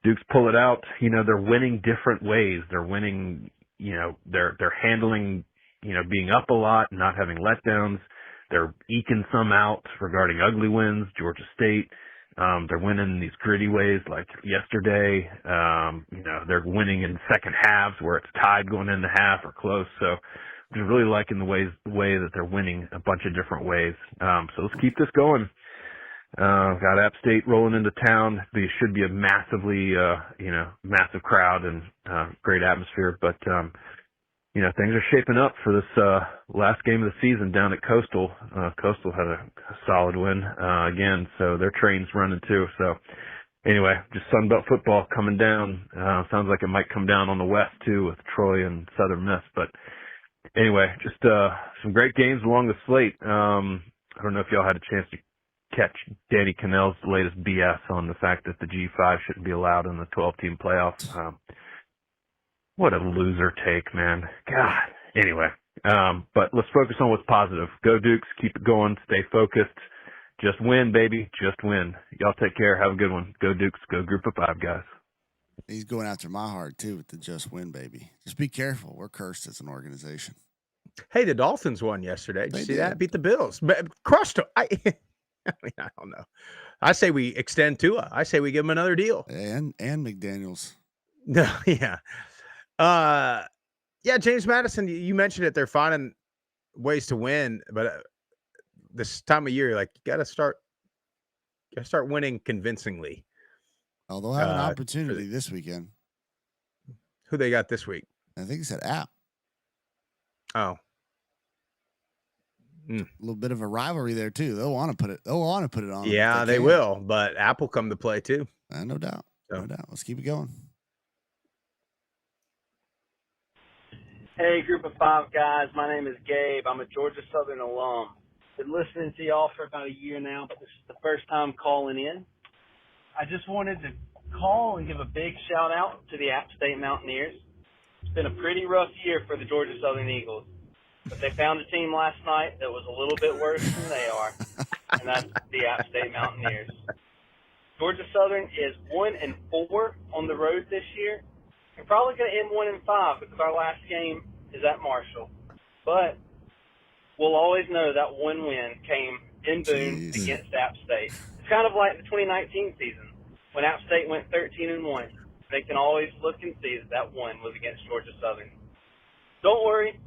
Dukes pull it out. They're winning different ways. They're winning. They're handling. Being up a lot, not having letdowns. They're eking some out regarding ugly wins. Georgia State, they're winning in these gritty ways like yesterday. They're winning in second halves where it's tied going into half or close. So I'm just really liking the way that they're winning a bunch of different ways. So let's keep this going. Got App State rolling into town. It should be a massively, massive crowd and great atmosphere. But things are shaping up for this last game of the season down at Coastal. Coastal had a solid win again, so their train's running too. So anyway, just Sunbelt football coming down. Sounds like it might come down on the west too with Troy and Southern Miss. But anyway, just some great games along the slate. I don't know if y'all had a chance to catch Danny Cannell's latest BS on the fact that the G5 shouldn't be allowed in the 12-team playoffs. What a loser take, man. God. Anyway, but let's focus on what's positive. Go Dukes. Keep it going. Stay focused. Just win, baby. Just win. Y'all take care. Have a good one. Go Dukes. Go Group of 5, guys. He's going after my heart, too, with the just win, baby. Just be careful. We're cursed as an organization. Hey, the Dolphins won yesterday. Did you see that? did. Beat the Bills. Crushed them. I don't know. I say we extend Tua. I say we give him another deal. And McDaniels. No, yeah. James Madison, you mentioned it. They're finding ways to win, but this time of year, like, you gotta start winning convincingly. Although I have an opportunity this weekend. Who they got this week? I think it's at App. Oh. A little bit of a rivalry there too. They'll want to put it on. Yeah, they will, but App will come to play too. No doubt. No doubt. Let's keep it going. Hey, Group of 5 guys. My name is Gabe. I'm a Georgia Southern alum. Been listening to y'all for about a year now, but this is the first time calling in. I just wanted to call and give a big shout out to the App State Mountaineers. It's been a pretty rough year for the Georgia Southern Eagles, but they found a team last night that was a little bit worse than they are, and that's the App State Mountaineers. Georgia Southern is 1-4 on the road this year. We're probably going to end 1-5 because our last game is at Marshall. But we'll always know that one win came in Boone against App State. It's kind of like the 2019 season when App State went 13-1. They can always look and see that one was against Georgia Southern. Don't worry,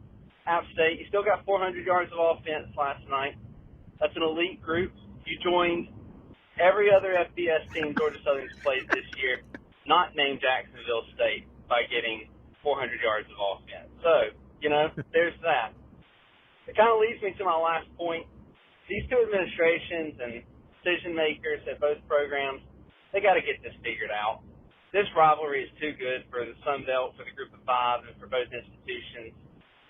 App State, you still got 400 yards of offense last night. That's an elite group. You joined every other FBS team Georgia Southern's played this year, not named Jacksonville State, by getting 400 yards of offense. So, there's that. It kind of leads me to my last point. These two administrations and decision makers at both programs, they got to get this figured out. This rivalry is too good for the Sun Belt, for the Group of 5, and for both institutions.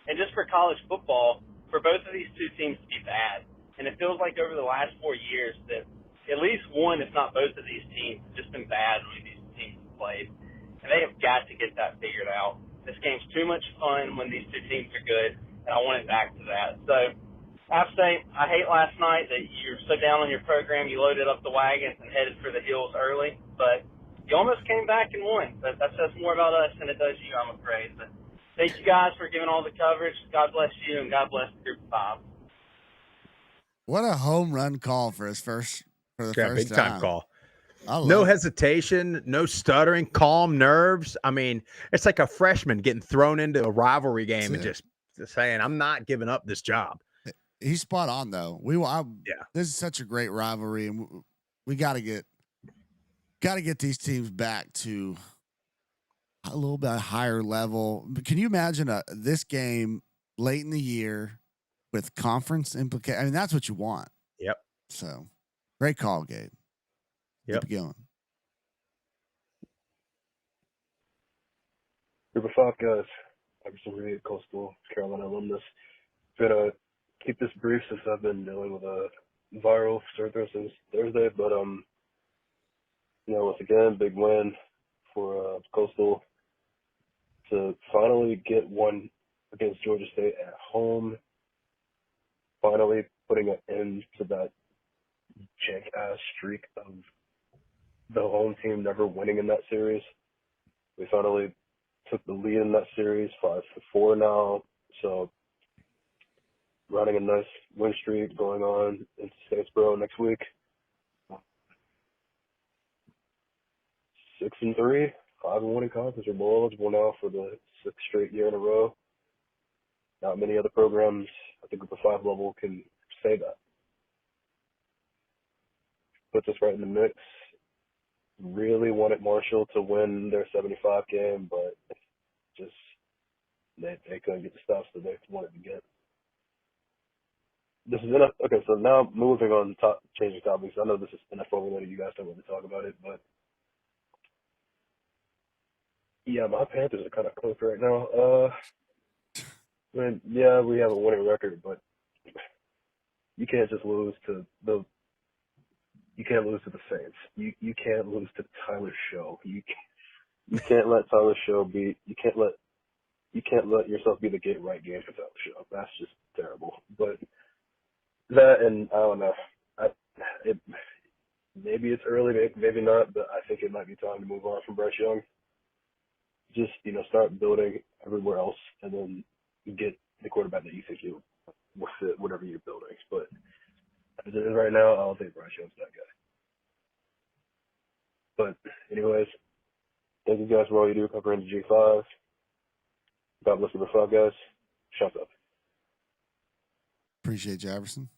And just for college football, for both of these two teams to be bad. And it feels like over the last 4 years that at least one, if not both of these teams, have just been bad when these teams have played. And they have got to get that figured out. This game's too much fun when these two teams are good, and I want it back to that. So, App State, I hate last night that you're so down on your program, you loaded up the wagons and headed for the hills early, but you almost came back and won. But that says more about us than it does you, I'm afraid. But thank you guys for giving all the coverage. God bless you, and God bless the Group of 5. What a home run call for the first big time call. No hesitation, no stuttering, calm nerves. I mean, it's like a freshman getting thrown into a rivalry game and just saying, "I'm not giving up this job." He's spot on though. This is such a great rivalry, and we got to get these teams back to a little bit higher level. Can you imagine this game late in the year with conference implication? I mean, that's what you want. Yep. So, great call, Gabe. Yep. Keep going. Group of 5 guys. Iverson Reed, Coastal Carolina alumnus. Gonna keep this brief since I've been dealing with a viral sore throat since Thursday, but once again, big win for Coastal to finally get one against Georgia State at home. Finally putting an end to that jank-ass streak of the home team never winning in that series. We finally took the lead in that series, 5-4 now. So riding a nice win streak going on in Statesboro next week. 6-3, 5-1 in conference. We're bowl eligible now for the 6th straight year in a row. Not many other programs at the Group of 5 level can say that. Puts us right in the mix. Really wanted Marshall to win their 75 game, but just they couldn't get the stops that they wanted to get. This is okay. So now moving on, changing topics. I know this is NFL related. You guys don't want to talk about it, but yeah, my Panthers are kind of close right now. I mean, yeah, we have a winning record, but you can't just lose to the. You can't lose to the Saints. You can't lose to Tyler Show. You can't let Tyler Show be. You can't let yourself be the get right game for Tyler Show. That's just terrible. But that, and I don't know. Maybe it's early, maybe not, but I think it might be time to move on from Bryce Young. Just start building everywhere else, and then get the quarterback that you think you will fit whatever you're building. But as it is right now, I don't think Bryce Young's that guy. But anyways, thank you guys for all you do covering the G5. God bless the 5 guys. Shut up. Appreciate Jefferson.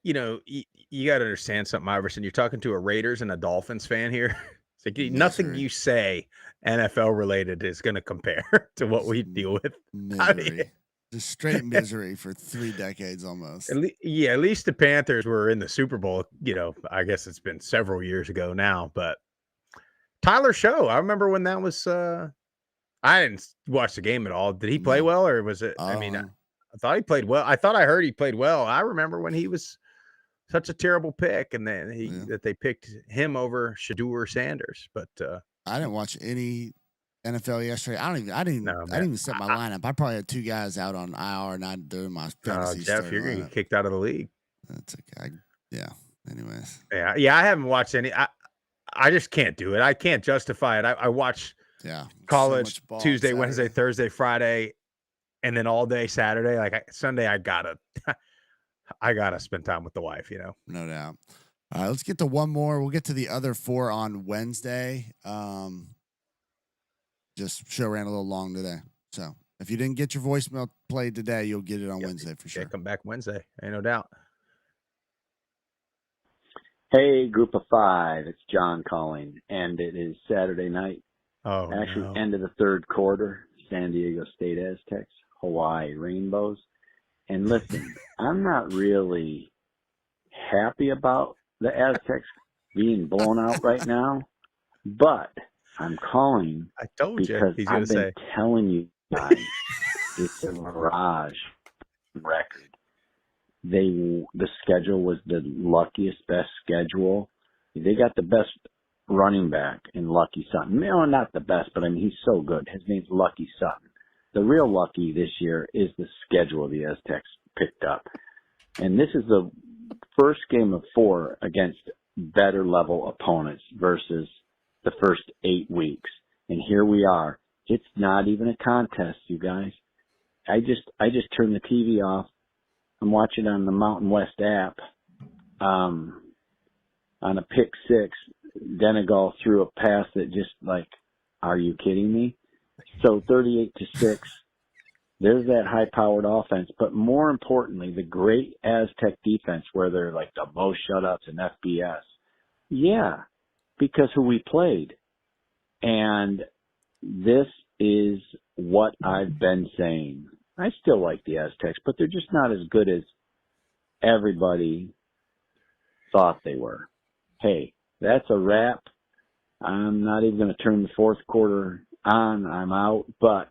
You got to understand something, Iverson. You're talking to a Raiders and a Dolphins fan here. It's like nothing you say NFL related is going to compare to what we deal with. Misery. Just straight misery for 3 decades almost. At least the Panthers were in the Super Bowl. I guess it's been several years ago now, but Tyler Show, I remember when that was, I didn't watch the game at all. Did he play well, or was it, I thought he played well. I heard he played well. I remember when he was such a terrible pick, and then that they picked him over Shadur Sanders. But I didn't watch any NFL yesterday. I didn't even set my lineup. I probably had 2 guys out on IR, not doing my fantasy. Jeff, you're gonna get kicked out of the league. That's okay. Anyways. Yeah. I haven't watched any. I just can't do it. I can't justify it. I watch college so Tuesday, Saturday. Wednesday, Thursday, Friday, and then all day Saturday. Like Sunday, I gotta spend time with the wife. No doubt. All right, let's get to one more. We'll get to the other 4 on Wednesday. Just show ran a little long today. So if you didn't get your voicemail played today, you'll get it on Wednesday for sure. Come back Wednesday. Ain't no doubt. Hey, Group of 5. It's John calling, and it is Saturday night. Oh, actually, end of the 3rd quarter. San Diego State Aztecs, Hawaii Rainbows. And listen, I'm not really happy about the Aztecs being blown out right now, but I'm calling I told you because he's I've been telling you guys it's a mirage record. The schedule was the luckiest, best schedule. They got the best running back in Lucky Sutton. No, not the best, but I mean, he's so good. His name's Lucky Sutton. The real lucky this year is the schedule the Aztecs picked up. And this is the first game of 4 against better level opponents versus the first 8 weeks. And here we are. It's not even a contest, you guys. I just turned the TV off. I'm watching on the Mountain West app. On a pick 6, Denegal threw a pass that just like, are you kidding me? So 38-6. There's that high-powered offense, but more importantly, the great Aztec defense, where they're like the most shutouts in FBS. Yeah, because who we played, and this is what I've been saying. I still like the Aztecs, but they're just not as good as everybody thought they were. Hey, that's a wrap. I'm not even going to turn the 4th quarter on. I'm out, but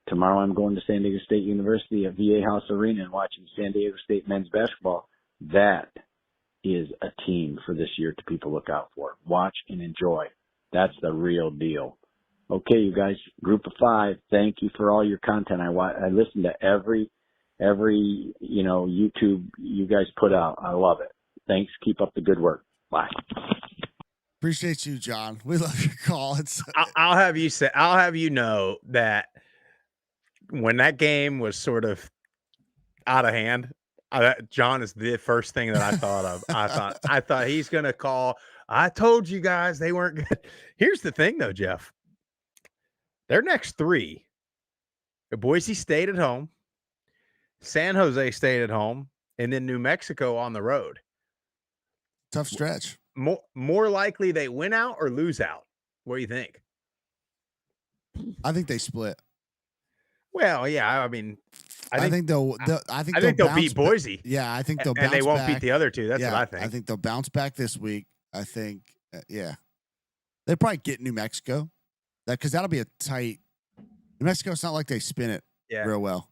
tomorrow I'm going to San Diego State University at VA House Arena and watching San Diego State men's basketball. That is a team for this year to people look out for. Watch and enjoy. That's the real deal. Okay, you guys, Group of 5, thank you for all your content. I listen to every YouTube you guys put out. I love it. Thanks. Keep up the good work. Bye. Appreciate you, John. We love your call. I'll have you know that when that game was sort of, out of hand. John is the first thing that I thought of. I thought he's gonna call. I told you guys they weren't good. Here's the thing, though, Jeff. Their next three: Boise State at home, San Jose State at home, and then New Mexico on the road. Tough stretch. More likely they win out or lose out. What do you think? I think they split. Well, yeah. I mean, I think they'll beat Boise. Yeah, I think they'll bounce and they won't back. beat the other two. That's what I think. I think they'll bounce back this week. I think, yeah, they probably get New Mexico, because that'll be a tight. New Mexico, it's not like they spin it real well.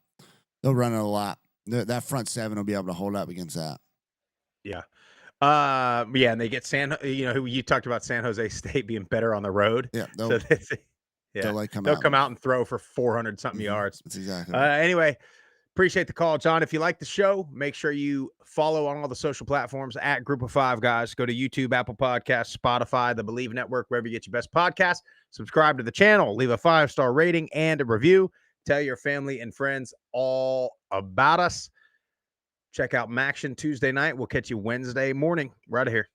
They'll run it a lot. That front seven will be able to hold up against that. Yeah. Yeah, and they get who you talked about, San Jose State being better on the road. Yeah. They'll come out and throw for 400 something yards. That's exactly. Anyway, appreciate the call, John. If you like the show, make sure you follow on all the social platforms at Group of Five Guys. Go to YouTube, Apple Podcasts, Spotify, the Believe Network, wherever you get your best podcasts. Subscribe to the channel, leave a 5-star rating and a review. Tell your family and friends all about us. Check out Maction Tuesday night. We'll catch you Wednesday morning. We're out of here.